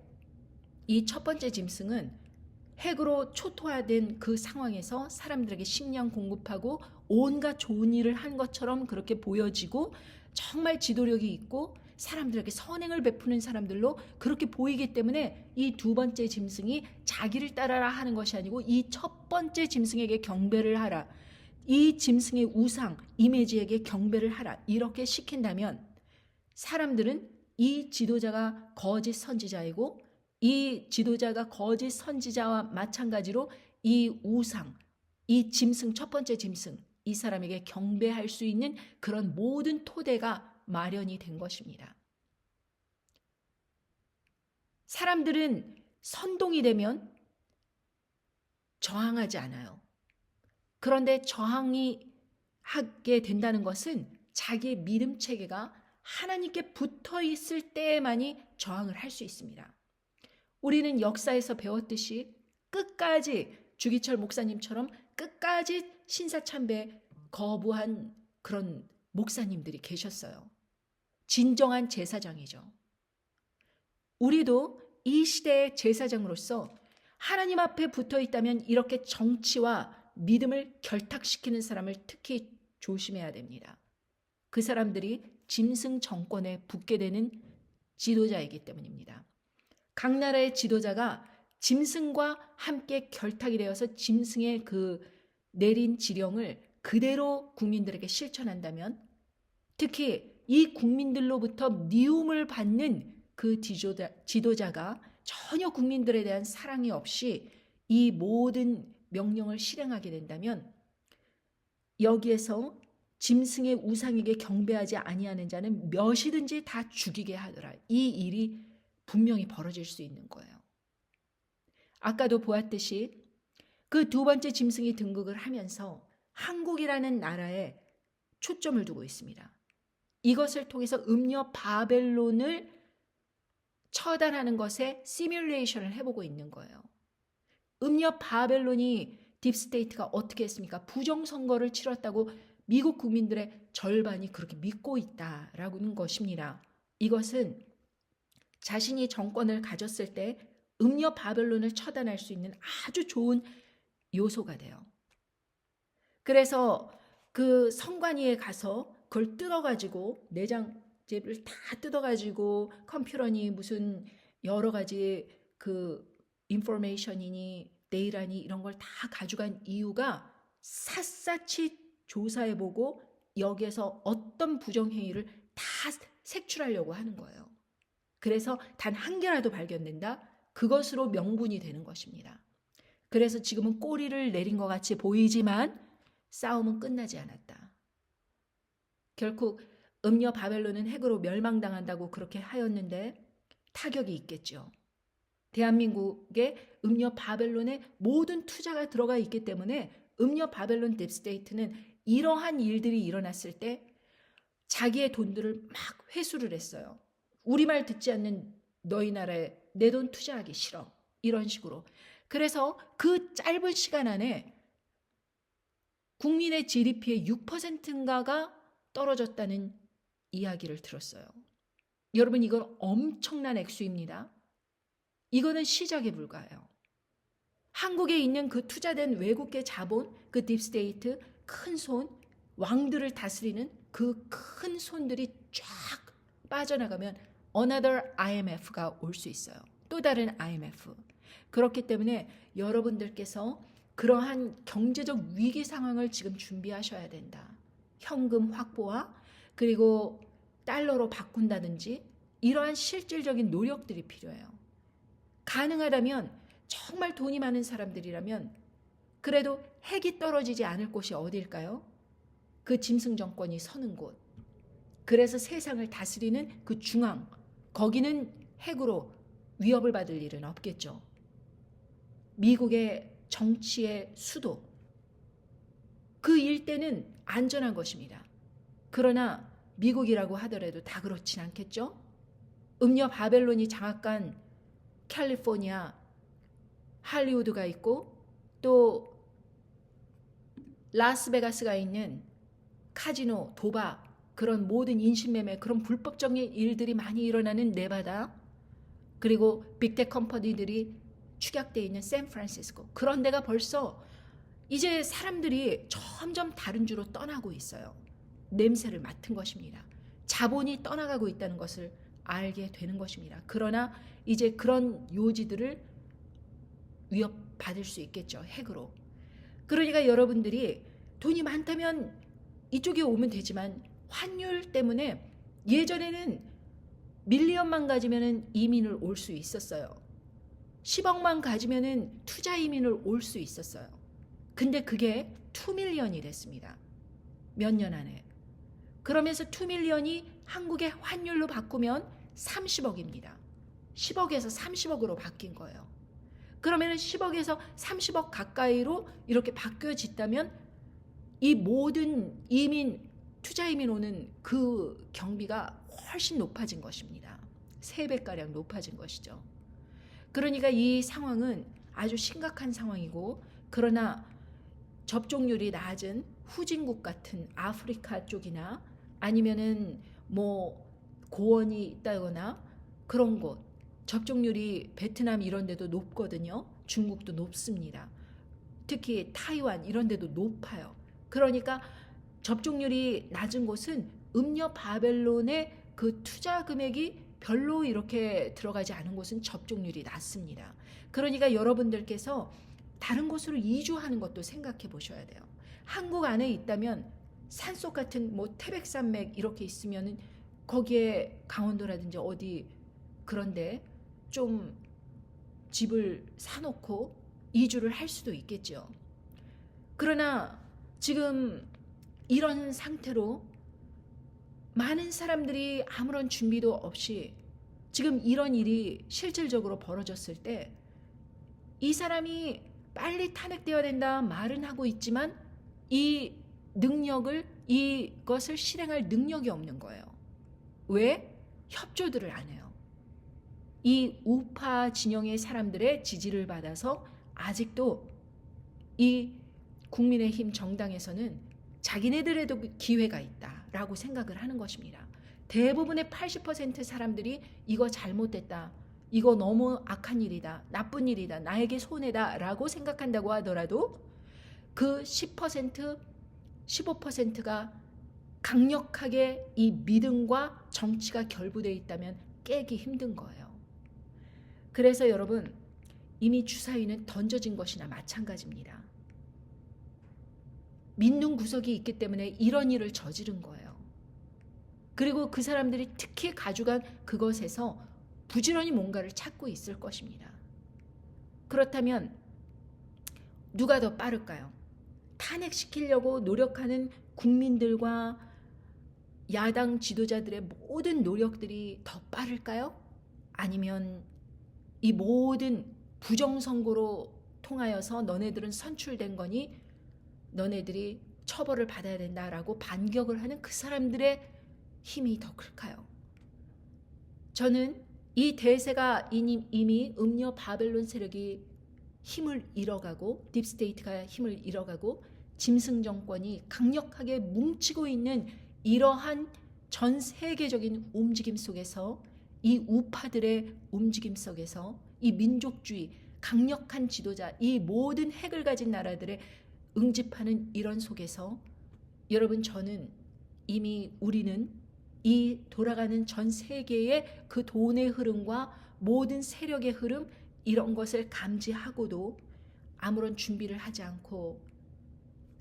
이 첫 번째 짐승은 핵으로 초토화된 그 상황에서 사람들에게 식량 공급하고 온갖 좋은 일을 한 것처럼 그렇게 보여지고 정말 지도력이 있고 사람들에게 선행을 베푸는 사람들로 그렇게 보이기 때문에 이 두 번째 짐승이 자기를 따라라 하는 것이 아니고 이 첫 번째 짐승에게 경배를 하라, 이 짐승의 우상 이미지에게 경배를 하라, 이렇게 시킨다면 사람들은 이 지도자가 거짓 선지자이고 이 지도자가 거짓 선지자와 마찬가지로 이 우상, 이 짐승, 첫 번째 짐승, 이 사람에게 경배할 수 있는 그런 모든 토대가 마련이 된 것입니다. 사람들은 선동이 되면 저항하지 않아요. 그런데 저항이 하게 된다는 것은 자기의 믿음 체계가 하나님께 붙어 있을 때만이 저항을 할 수 있습니다. 우리는 역사에서 배웠듯이 끝까지 주기철 목사님처럼 끝까지 신사참배 거부한 그런 목사님들이 계셨어요. 진정한 제사장이죠. 우리도 이 시대의 제사장으로서 하나님 앞에 붙어 있다면 이렇게 정치와 믿음을 결탁시키는 사람을 특히 조심해야 됩니다. 그 사람들이 짐승 정권에 붙게 되는 지도자이기 때문입니다. 각 나라의 지도자가 짐승과 함께 결탁이 되어서 짐승의 그 내린 지령을 그대로 국민들에게 실천한다면, 특히 이 국민들로부터 미움을 받는 그 지도자가 전혀 국민들에 대한 사랑이 없이 이 모든 명령을 실행하게 된다면 여기에서 짐승의 우상에게 경배하지 아니하는 자는 몇이든지 다 죽이게 하더라. 이 일이 분명히 벌어질 수 있는 거예요. 아까도 보았듯이 그 두 번째 짐승이 등극을 하면서 한국이라는 나라에 초점을 두고 있습니다. 이것을 통해서 음녀 바벨론을 처단하는 것에 시뮬레이션을 해보고 있는 거예요. 음녀 바벨론이 딥스테이트가 어떻게 했습니까? 부정선거를 치렀다고 미국 국민들의 절반이 그렇게 믿고 있다라는 것입니다. 이것은 자신이 정권을 가졌을 때 음녀 바벨론을 처단할 수 있는 아주 좋은 요소가 돼요. 그래서 그 성관위에 가서 그걸 뜯어가지고 내장집을 다 뜯어가지고 컴퓨터니 무슨 여러 가지 그 인포메이션이니 데이터니 이런 걸 다 가져간 이유가 샅샅이 조사해보고 여기에서 어떤 부정행위를 다 색출하려고 하는 거예요. 그래서 단 한 개라도 발견된다? 그것으로 명분이 되는 것입니다. 그래서 지금은 꼬리를 내린 것 같이 보이지만 싸움은 끝나지 않았다. 결국 음녀 바벨론은 핵으로 멸망당한다고 그렇게 하였는데 타격이 있겠죠. 대한민국의 음녀 바벨론에 모든 투자가 들어가 있기 때문에 음녀 바벨론 딥스테이트는 이러한 일들이 일어났을 때 자기의 돈들을 막 회수를 했어요. 우리말 듣지 않는 너희 나라에 내 돈 투자하기 싫어. 이런 식으로. 그래서 그 짧은 시간 안에 국민의 GDP의 6%인가가 떨어졌다는 이야기를 들었어요. 여러분, 이건 엄청난 액수입니다. 이거는 시작에 불과해요. 한국에 있는 그 투자된 외국계 자본, 그 딥스테이트, 큰 손, 왕들을 다스리는 그 큰 손들이 쫙 빠져나가면 another IMF가 올 수 있어요. 또 다른 IMF. 그렇기 때문에 여러분들께서 그러한 경제적 위기 상황을 지금 준비하셔야 된다. 현금 확보와 그리고 달러로 바꾼다든지 이러한 실질적인 노력들이 필요해요. 가능하다면 정말 돈이 많은 사람들이라면 그래도 핵이 떨어지지 않을 곳이 어디일까요? 그 짐승 정권이 서는 곳. 그래서 세상을 다스리는 그 중앙, 거기는 핵으로 위협을 받을 일은 없겠죠. 미국의 정치의 수도, 그 일대는 안전한 것입니다. 그러나 미국이라고 하더라도 다 그렇진 않겠죠. 음녀 바벨론이 장악한 캘리포니아, 할리우드가 있고 또 라스베가스가 있는 카지노, 도박, 그런 모든 인신매매, 그런 불법적인 일들이 많이 일어나는 네바다, 그리고 빅텍 컴퍼니들이 축약되어 있는 샌프란시스코, 그런 데가 벌써 이제 사람들이 점점 다른 주로 떠나고 있어요. 냄새를 맡은 것입니다. 자본이 떠나가고 있다는 것을 알게 되는 것입니다. 그러나 이제 그런 요지들을 위협받을 수 있겠죠. 핵으로. 그러니까 여러분들이 돈이 많다면 이쪽에 오면 되지만 환율 때문에 예전에는 밀리언만 가지면 이민을 올 수 있었어요. 10억만 가지면 투자 이민을 올 수 있었어요. 근데 그게 2밀리언이 됐습니다. 몇 년 안에. 그러면서 2밀리언이 한국의 환율로 바꾸면 30억입니다. 10억에서 30억으로 바뀐 거예요. 그러면 10억에서 30억 가까이로 이렇게 바뀌어졌다면 이 모든 이민, 투자 이민 오는 그 경비가 훨씬 높아진 것입니다. 3배가량 높아진 것이죠. 그러니까 이 상황은 아주 심각한 상황이고, 그러나 접종률이 낮은 후진국 같은 아프리카 쪽이나 아니면은 뭐 고원이 있다거나 그런 곳, 접종률이 베트남 이런 데도 높거든요. 중국도 높습니다. 특히 타이완 이런 데도 높아요. 그러니까 접종률이 낮은 곳은 음녀 바벨론의 그 투자 금액이 별로 이렇게 들어가지 않은 곳은 접종률이 낮습니다. 그러니까 여러분들께서 다른 곳으로 이주하는 것도 생각해 보셔야 돼요. 한국 안에 있다면 산속 같은 뭐 태백산맥 이렇게 있으면은 거기에 강원도라든지 어디 그런데 좀 집을 사놓고 이주를 할 수도 있겠죠. 그러나 지금 이런 상태로 많은 사람들이 아무런 준비도 없이 지금 이런 일이 실질적으로 벌어졌을 때 이 사람이 빨리 탄핵되어야 된다 말은 하고 있지만 이 능력을, 이것을 실행할 능력이 없는 거예요. 왜? 협조들을 안 해요. 이 우파 진영의 사람들의 지지를 받아서 아직도 이 국민의힘 정당에서는 자기네들에도 기회가 있다라고 생각을 하는 것입니다. 대부분의 80% 사람들이 이거 잘못됐다, 이거 너무 악한 일이다, 나쁜 일이다, 나에게 손해다 라고 생각한다고 하더라도 그 10%, 15%가 강력하게 이 믿음과 정치가 결부되어 있다면 깨기 힘든 거예요. 그래서 여러분, 이미 주사위는 던져진 것이나 마찬가지입니다. 믿는 구석이 있기 때문에 이런 일을 저지른 거예요. 그리고 그 사람들이 특히 가져간 그것에서 부지런히 뭔가를 찾고 있을 것입니다. 그렇다면 누가 더 빠를까요? 탄핵시키려고 노력하는 국민들과 야당 지도자들의 모든 노력들이 더 빠를까요? 아니면 이 모든 부정선거로 통하여서 너네들은 선출된 거니 너네들이 처벌을 받아야 된다라고 반격을 하는 그 사람들의 힘이 더 클까요? 저는 이 대세가 이미 음녀 바벨론 세력이 힘을 잃어가고 딥스테이트가 힘을 잃어가고 짐승 정권이 강력하게 뭉치고 있는 이러한 전 세계적인 움직임 속에서, 이 우파들의 움직임 속에서, 이 민족주의, 강력한 지도자, 이 모든 핵을 가진 나라들의 응집하는 이런 속에서 여러분, 저는 이미 우리는 이 돌아가는 전 세계의 그 돈의 흐름과 모든 세력의 흐름, 이런 것을 감지하고도 아무런 준비를 하지 않고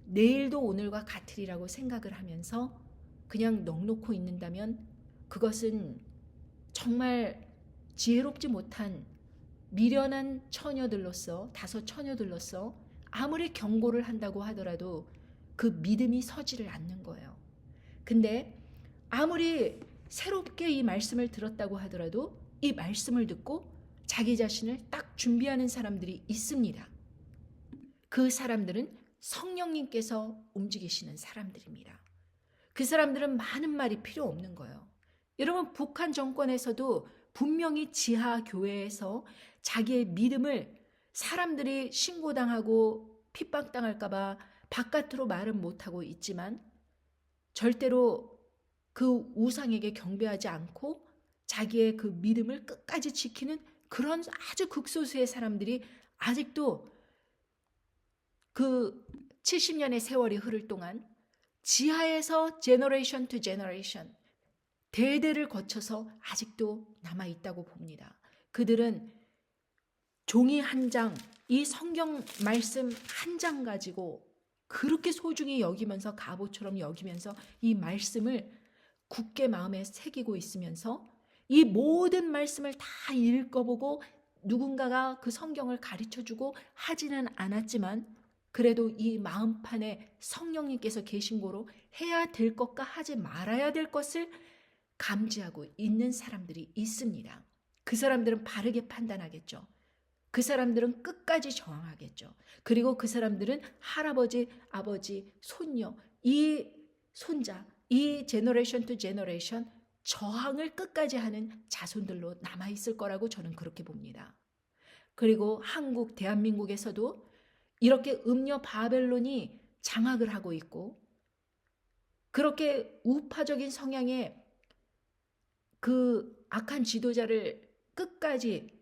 내일도 오늘과 같으리라고 생각을 하면서 그냥 넋놓고 있는다면 그것은 정말 지혜롭지 못한 미련한 처녀들로서, 다섯 처녀들로서 아무리 경고를 한다고 하더라도 그 믿음이 서지를 않는 거예요. 근데 아무리 새롭게 이 말씀을 들었다고 하더라도 이 말씀을 듣고 자기 자신을 딱 준비하는 사람들이 있습니다. 그 사람들은 성령님께서 움직이시는 사람들입니다. 그 사람들은 많은 말이 필요 없는 거예요. 여러분, 북한 정권에서도 분명히 지하 교회에서 자기의 믿음을 사람들이 신고당하고 핍박당할까 봐 바깥으로 말은 못하고 있지만 절대로 그 우상에게 경배하지 않고 자기의 그 믿음을 끝까지 지키는 그런 아주 극소수의 사람들이 아직도 그 70년의 세월이 흐를 동안 지하에서 제너레이션 투 제너레이션, 대대를 거쳐서 아직도 남아있다고 봅니다. 그들은 종이 한 장, 이 성경 말씀 한 장 가지고 그렇게 소중히 여기면서, 갑오처럼 여기면서 이 말씀을 굳게 마음에 새기고 있으면서 이 모든 말씀을 다 읽어보고 누군가가 그 성경을 가르쳐주고 하지는 않았지만 그래도 이 마음판에 성령님께서 계신 고로 해야 될 것과 하지 말아야 될 것을 감지하고 있는 사람들이 있습니다. 그 사람들은 바르게 판단하겠죠. 그 사람들은 끝까지 저항하겠죠. 그리고 그 사람들은 할아버지, 아버지, 손녀, 이 손자, 이 제너레이션 투 제너레이션 저항을 끝까지 하는 자손들로 남아있을 거라고 저는 그렇게 봅니다. 그리고 한국, 대한민국에서도 이렇게 음녀 바벨론이 장악을 하고 있고 그렇게 우파적인 성향의 그 악한 지도자를 끝까지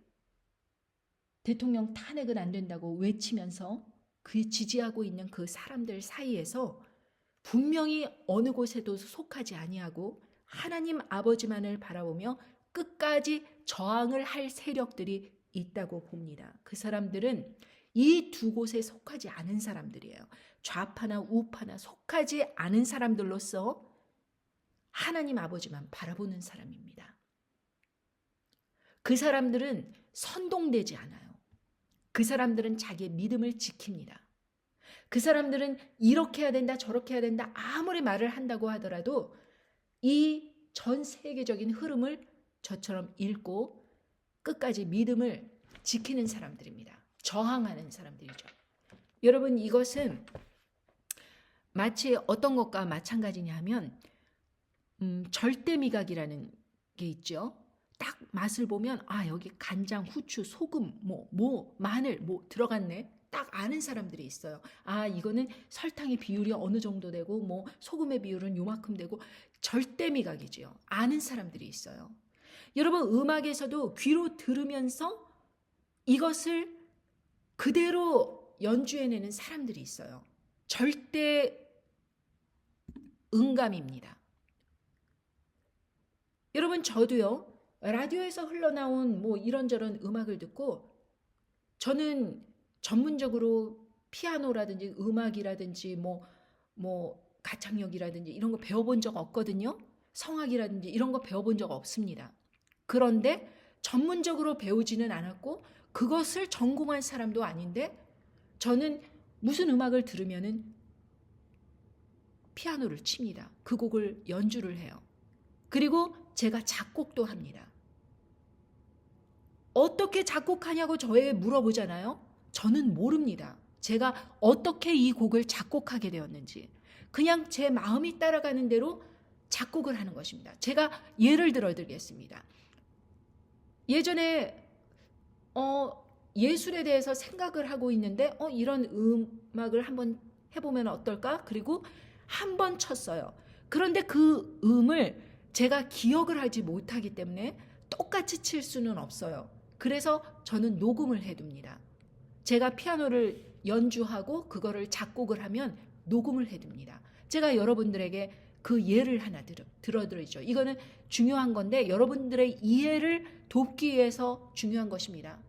대통령 탄핵은 안 된다고 외치면서 그 지지하고 있는 그 사람들 사이에서 분명히 어느 곳에도 속하지 아니하고 하나님 아버지만을 바라보며 끝까지 저항을 할 세력들이 있다고 봅니다. 그 사람들은 이 두 곳에 속하지 않은 사람들이에요. 좌파나 우파나 속하지 않은 사람들로서 하나님 아버지만 바라보는 사람입니다. 그 사람들은 선동되지 않아요. 그 사람들은 자기의 믿음을 지킵니다. 그 사람들은 이렇게 해야 된다, 저렇게 해야 된다 아무리 말을 한다고 하더라도 이 전 세계적인 흐름을 저처럼 읽고 끝까지 믿음을 지키는 사람들입니다. 저항하는 사람들이죠. 여러분, 이것은 마치 어떤 것과 마찬가지냐 하면 절대 미각이라는 게 있죠. 딱 맛을 보면 여기 간장, 후추, 소금, 마늘 들어갔네. 딱 아는 사람들이 있어요. 이거는 설탕의 비율이 어느 정도 되고 소금의 비율은 요만큼 되고 절대 미각이지요. 아는 사람들이 있어요. 여러분, 음악에서도 귀로 들으면서 이것을 그대로 연주해내는 사람들이 있어요. 절대 음감입니다. 여러분, 저도요, 라디오에서 흘러나온 뭐 이런저런 음악을 듣고 저는 전문적으로 피아노라든지 음악이라든지 뭐 가창력이라든지 이런 거 배워본 적 없거든요. 성악이라든지 이런 거 배워본 적 없습니다. 그런데 전문적으로 배우지는 않았고 그것을 전공한 사람도 아닌데 저는 무슨 음악을 들으면은 피아노를 칩니다. 그 곡을 연주를 해요. 그리고 제가 작곡도 합니다. 어떻게 작곡하냐고 저에게 물어보잖아요. 저는 모릅니다. 제가 어떻게 이 곡을 작곡하게 되었는지. 그냥 제 마음이 따라가는 대로 작곡을 하는 것입니다. 제가 예를 들어 드리겠습니다. 예전에 예술에 대해서 생각을 하고 있는데 이런 음악을 한번 해보면 어떨까? 그리고 한번 쳤어요. 그런데 그 음을 제가 기억을 하지 못하기 때문에 똑같이 칠 수는 없어요. 그래서 저는 녹음을 해둡니다. 제가 피아노를 연주하고 그거를 작곡을 하면 녹음을 해둡니다. 제가 여러분들에게 그 예를 하나 들어드리죠. 이거는 중요한 건데 여러분들의 이해를 돕기 위해서 중요한 것입니다.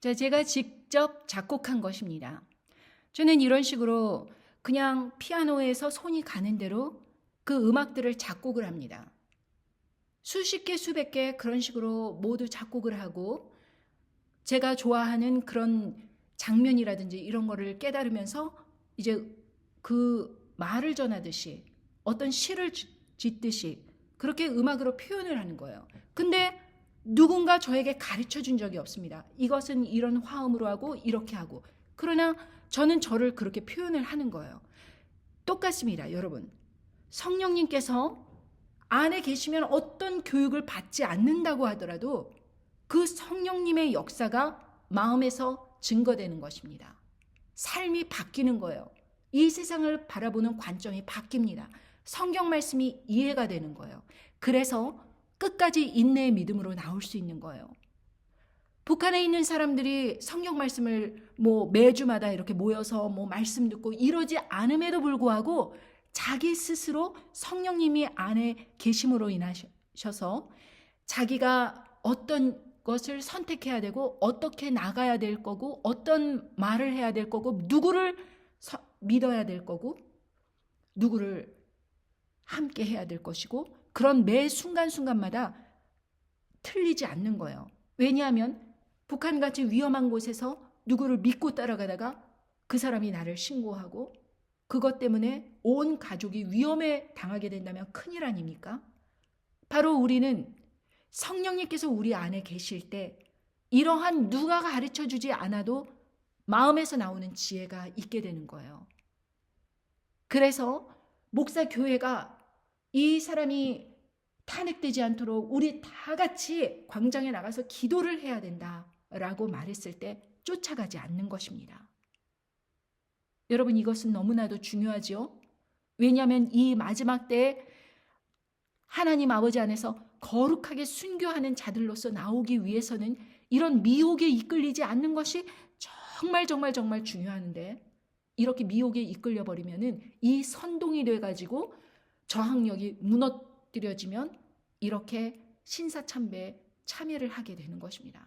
자, 제가 직접 작곡한 것입니다. 저는 이런 식으로 그냥 피아노에서 손이 가는 대로 그 음악들을 작곡을 합니다. 수십 개, 수백 개 그런 식으로 모두 작곡을 하고 제가 좋아하는 그런 장면이라든지 이런 거를 깨달으면서 이제 그 말을 전하듯이 어떤 시를 짓듯이 그렇게 음악으로 표현을 하는 거예요. 근데 누군가 저에게 가르쳐 준 적이 없습니다. 이것은 이런 화음으로 하고 이렇게 하고. 그러나 저는 저를 그렇게 표현을 하는 거예요. 똑같습니다, 여러분. 성령님께서 안에 계시면 어떤 교육을 받지 않는다고 하더라도 그 성령님의 역사가 마음에서 증거되는 것입니다. 삶이 바뀌는 거예요. 이 세상을 바라보는 관점이 바뀝니다. 성경 말씀이 이해가 되는 거예요. 그래서 끝까지 인내의 믿음으로 나올 수 있는 거예요. 북한에 있는 사람들이 성경 말씀을 매주마다 이렇게 모여서 말씀 듣고 이러지 않음에도 불구하고 자기 스스로 성령님이 안에 계심으로 인하셔서 자기가 어떤 것을 선택해야 되고 어떻게 나가야 될 거고 어떤 말을 해야 될 거고 누구를 믿어야 될 거고 누구를 함께 해야 될 것이고 그런 매 순간순간마다 틀리지 않는 거예요. 왜냐하면 북한같이 위험한 곳에서 누구를 믿고 따라가다가 그 사람이 나를 신고하고 그것 때문에 온 가족이 위험에 당하게 된다면 큰일 아닙니까? 바로 우리는 성령님께서 우리 안에 계실 때 이러한 누가 가르쳐주지 않아도 마음에서 나오는 지혜가 있게 되는 거예요. 그래서 목사 교회가 이 사람이 탄핵되지 않도록 우리 다 같이 광장에 나가서 기도를 해야 된다라고 말했을 때 쫓아가지 않는 것입니다. 여러분, 이것은 너무나도 중요하죠. 왜냐하면 이 마지막 때에 하나님 아버지 안에서 거룩하게 순교하는 자들로서 나오기 위해서는 이런 미혹에 이끌리지 않는 것이 정말 중요한데 이렇게 미혹에 이끌려 버리면은 이 선동이 돼 가지고 저항력이 무너뜨려지면 이렇게 신사참배에 참여를 하게 되는 것입니다.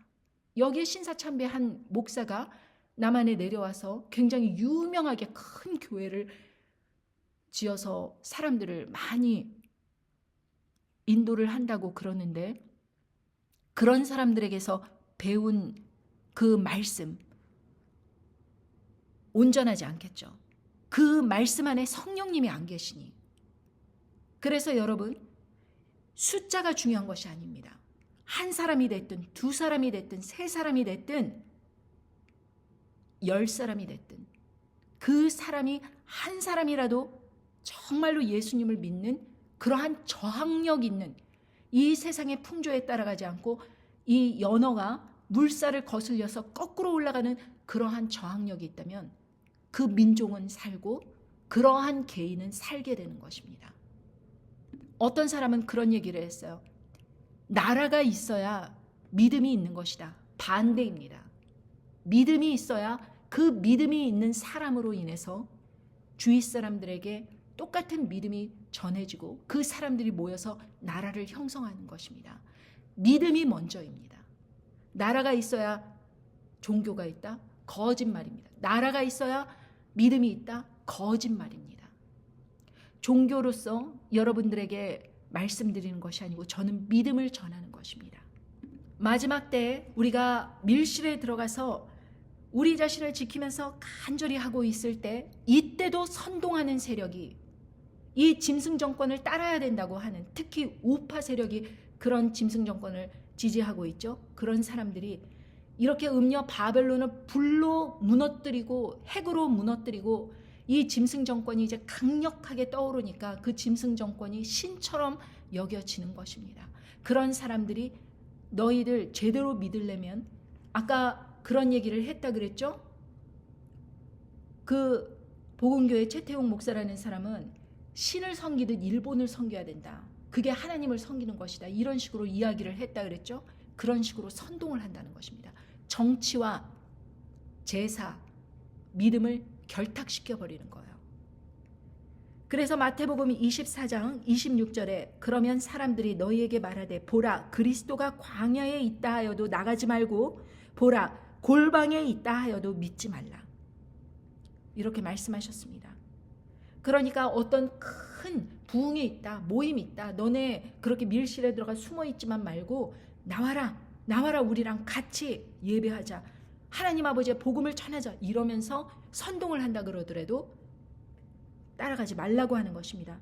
여기에 신사참배한 목사가 남한에 내려와서 굉장히 유명하게 큰 교회를 지어서 사람들을 많이 인도를 한다고 그러는데 그런 사람들에게서 배운 그 말씀 온전하지 않겠죠. 그 말씀 안에 성령님이 안 계시니. 그래서 여러분, 숫자가 중요한 것이 아닙니다. 한 사람이 됐든 두 사람이 됐든 세 사람이 됐든 10사람이 됐든 그 사람이 한 사람이라도 정말로 예수님을 믿는 그러한 저항력 있는 이 세상의 풍조에 따라가지 않고 이 연어가 물살을 거슬려서 거꾸로 올라가는 그러한 저항력이 있다면 그 민족은 살고 그러한 개인은 살게 되는 것입니다. 어떤 사람은 그런 얘기를 했어요. 나라가 있어야 믿음이 있는 것이다. 반대입니다. 믿음이 있어야 그 믿음이 있는 사람으로 인해서 주위 사람들에게 똑같은 믿음이 전해지고 그 사람들이 모여서 나라를 형성하는 것입니다. 믿음이 먼저입니다. 나라가 있어야 종교가 있다? 거짓말입니다. 나라가 있어야 믿음이 있다? 거짓말입니다. 종교로서 여러분들에게 말씀드리는 것이 아니고 저는 믿음을 전하는 것입니다. 마지막 때 우리가 밀실에 들어가서 우리 자신을 지키면서 간절히 하고 있을 때 이때도 선동하는 세력이 이 짐승 정권을 따라야 된다고 하는 특히 우파 세력이 그런 짐승 정권을 지지하고 있죠. 그런 사람들이 이렇게 음녀 바벨론을 불로 무너뜨리고 핵으로 무너뜨리고 이 짐승 정권이 이제 강력하게 떠오르니까 그 짐승 정권이 신처럼 여겨지는 것입니다. 그런 사람들이 너희들 제대로 믿으려면 아까 그런 얘기를 했다 그랬죠? 그 복음교회 최태웅 목사라는 사람은 신을 섬기듯 일본을 섬겨야 된다. 그게 하나님을 섬기는 것이다. 이런 식으로 이야기를 했다 그랬죠? 그런 식으로 선동을 한다는 것입니다. 정치와 제사, 믿음을 결탁시켜 버리는 거예요. 그래서 마태복음 24장 26절에 그러면 사람들이 너희에게 말하되 보라 그리스도가 광야에 있다 하여도 나가지 말고 보라 골방에 있다 하여도 믿지 말라. 이렇게 말씀하셨습니다. 그러니까 어떤 큰 부흥이 있다, 모임이 있다, 너네 그렇게 밀실에 들어가 숨어 있지만 말고 나와라 우리랑 같이 예배하자, 하나님 아버지의 복음을 전하자, 이러면서 선동을 한다 그러더라도 따라가지 말라고 하는 것입니다.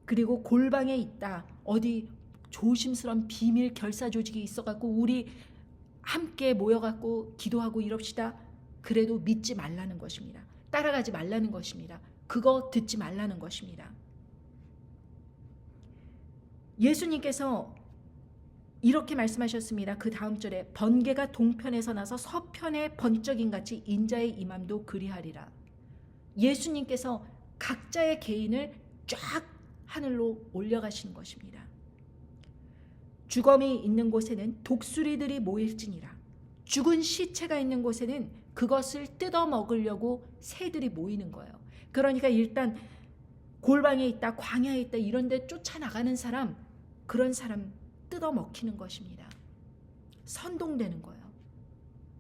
그리고 골방에 있다, 어디 조심스러운 비밀 결사 조직이 있어갖고 우리 함께 모여갖고 기도하고 이럽시다, 그래도 믿지 말라는 것입니다. 따라가지 말라는 것입니다. 그거 듣지 말라는 것입니다. 예수님께서 이렇게 말씀하셨습니다. 그 다음 절에 번개가 동편에서 나서 서편에 번쩍임 같이 인자의 임함도 그리하리라. 예수님께서 각자의 개인을 쫙 하늘로 올려가시는 것입니다. 죽음이 있는 곳에는 독수리들이 모일지니라. 죽은 시체가 있는 곳에는 그것을 뜯어 먹으려고 새들이 모이는 거예요. 그러니까 일단 골방에 있다, 광야에 있다, 이런 데 쫓아나가는 사람, 그런 사람 뜯어 먹히는 것입니다. 선동되는 거예요.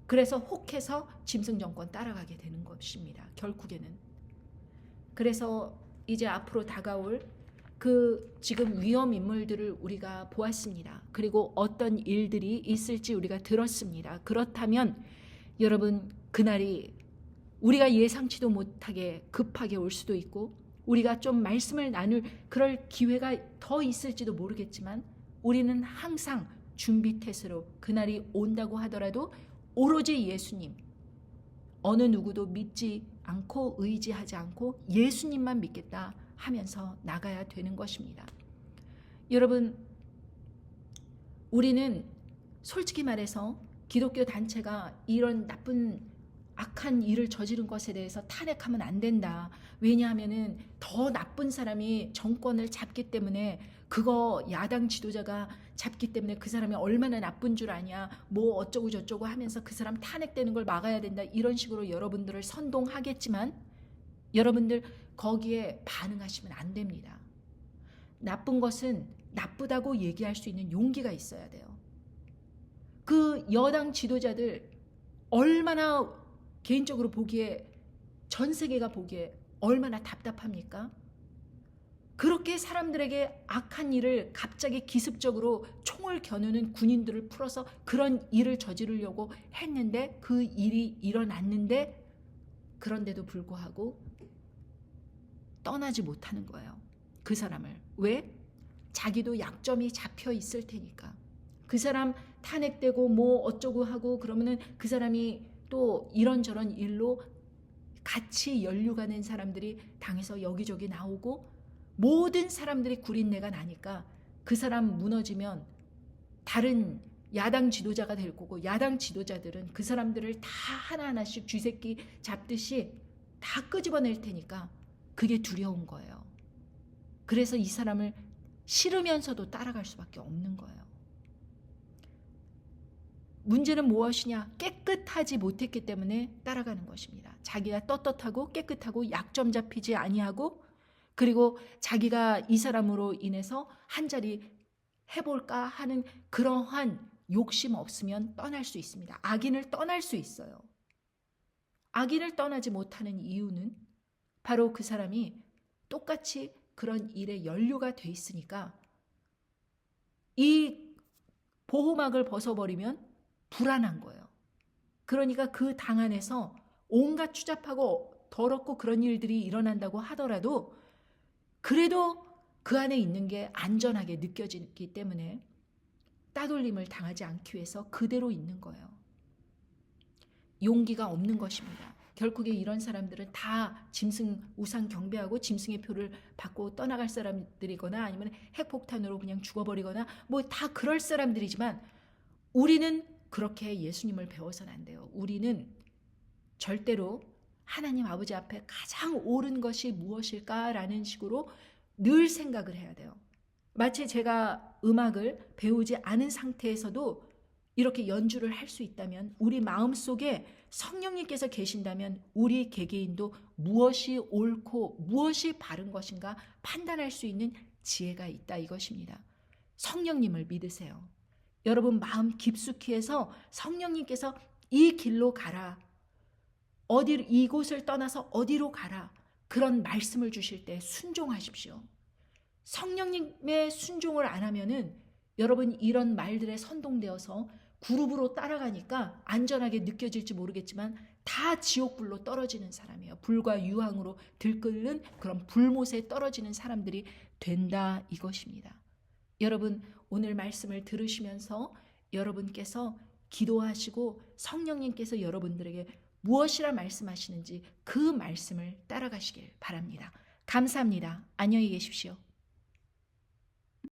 그래서 혹해서 짐승 정권 따라가게 되는 것입니다. 결국에는. 그래서 이제 앞으로 다가올 그 지금 위험 인물들을 우리가 보았습니다. 그리고 어떤 일들이 있을지 우리가 들었습니다. 그렇다면 여러분, 그날이 우리가 예상치도 못하게 급하게 올 수도 있고 우리가 좀 말씀을 나눌 그럴 기회가 더 있을지도 모르겠지만 우리는 항상 준비태세로 그날이 온다고 하더라도 오로지 예수님, 어느 누구도 믿지 않고 의지하지 않고 예수님만 믿겠다 하면서 나가야 되는 것입니다. 여러분, 우리는 솔직히 말해서 기독교 단체가 이런 나쁜 악한 일을 저지른 것에 대해서 탄핵하면 안 된다. 왜냐하면은 더 나쁜 사람이 정권을 잡기 때문에, 그거 야당 지도자가 잡기 때문에 그 사람이 얼마나 나쁜 줄 아냐, 뭐 어쩌고 저쩌고 하면서 그 사람 탄핵되는 걸 막아야 된다, 이런 식으로 여러분들을 선동하겠지만 여러분들 거기에 반응하시면 안 됩니다. 나쁜 것은 나쁘다고 얘기할 수 있는 용기가 있어야 돼요. 그 여당 지도자들 얼마나 개인적으로 보기에, 전 세계가 보기에 얼마나 답답합니까? 그렇게 사람들에게 악한 일을 갑자기 기습적으로 총을 겨누는 군인들을 풀어서 그런 일을 저지르려고 했는데 그 일이 일어났는데, 그런데도 불구하고 떠나지 못하는 거예요. 그 사람을. 왜? 자기도 약점이 잡혀 있을 테니까. 그 사람 탄핵되고 뭐 어쩌고 하고 그러면은 그 사람이 또 이런저런 일로 같이 연루가 된 사람들이 당에서 여기저기 나오고 모든 사람들이 구린내가 나니까 그 사람 무너지면 다른 야당 지도자가 될 거고, 야당 지도자들은 그 사람들을 다 하나하나씩 쥐새끼 잡듯이 다 끄집어낼 테니까 그게 두려운 거예요. 그래서 이 사람을 싫으면서도 따라갈 수밖에 없는 거예요. 문제는 무엇이냐? 깨끗하지 못했기 때문에 따라가는 것입니다. 자기가 떳떳하고 깨끗하고 약점 잡히지 아니하고, 그리고 자기가 이 사람으로 인해서 한 자리 해볼까 하는 그러한 욕심 없으면 떠날 수 있습니다. 악인을 떠날 수 있어요. 악인을 떠나지 못하는 이유는 바로 그 사람이 똑같이 그런 일에 연루가 돼 있으니까, 이 보호막을 벗어버리면 불안한 거예요. 그러니까 그 당 안에서 온갖 추잡하고 더럽고 그런 일들이 일어난다고 하더라도 그래도 그 안에 있는 게 안전하게 느껴지기 때문에 따돌림을 당하지 않기 위해서 그대로 있는 거예요. 용기가 없는 것입니다. 결국에 이런 사람들은 다 짐승 우상 경배하고 짐승의 표를 받고 떠나갈 사람들이거나 아니면 핵폭탄으로 그냥 죽어버리거나 뭐 다 그럴 사람들이지만, 우리는 그렇게 예수님을 배워서는 안 돼요. 우리는 절대로 하나님 아버지 앞에 가장 옳은 것이 무엇일까라는 식으로 늘 생각을 해야 돼요. 마치 제가 음악을 배우지 않은 상태에서도 이렇게 연주를 할 수 있다면, 우리 마음속에 성령님께서 계신다면 우리 개개인도 무엇이 옳고 무엇이 바른 것인가 판단할 수 있는 지혜가 있다, 이것입니다. 성령님을 믿으세요. 여러분 마음 깊숙이 해서 성령님께서 이 길로 가라. 이곳을 떠나서 어디로 가라. 그런 말씀을 주실 때 순종하십시오. 성령님의 순종을 안 하면은 여러분 이런 말들에 선동되어서 그룹으로 따라가니까 안전하게 느껴질지 모르겠지만 다 지옥불로 떨어지는 사람이에요. 불과 유황으로 들끓는 그런 불못에 떨어지는 사람들이 된다 이것입니다. 여러분 오늘 말씀을 들으시면서 여러분께서 기도하시고 성령님께서 여러분들에게 무엇이라 말씀하시는지 그 말씀을 따라가시길 바랍니다. 감사합니다. 안녕히 계십시오.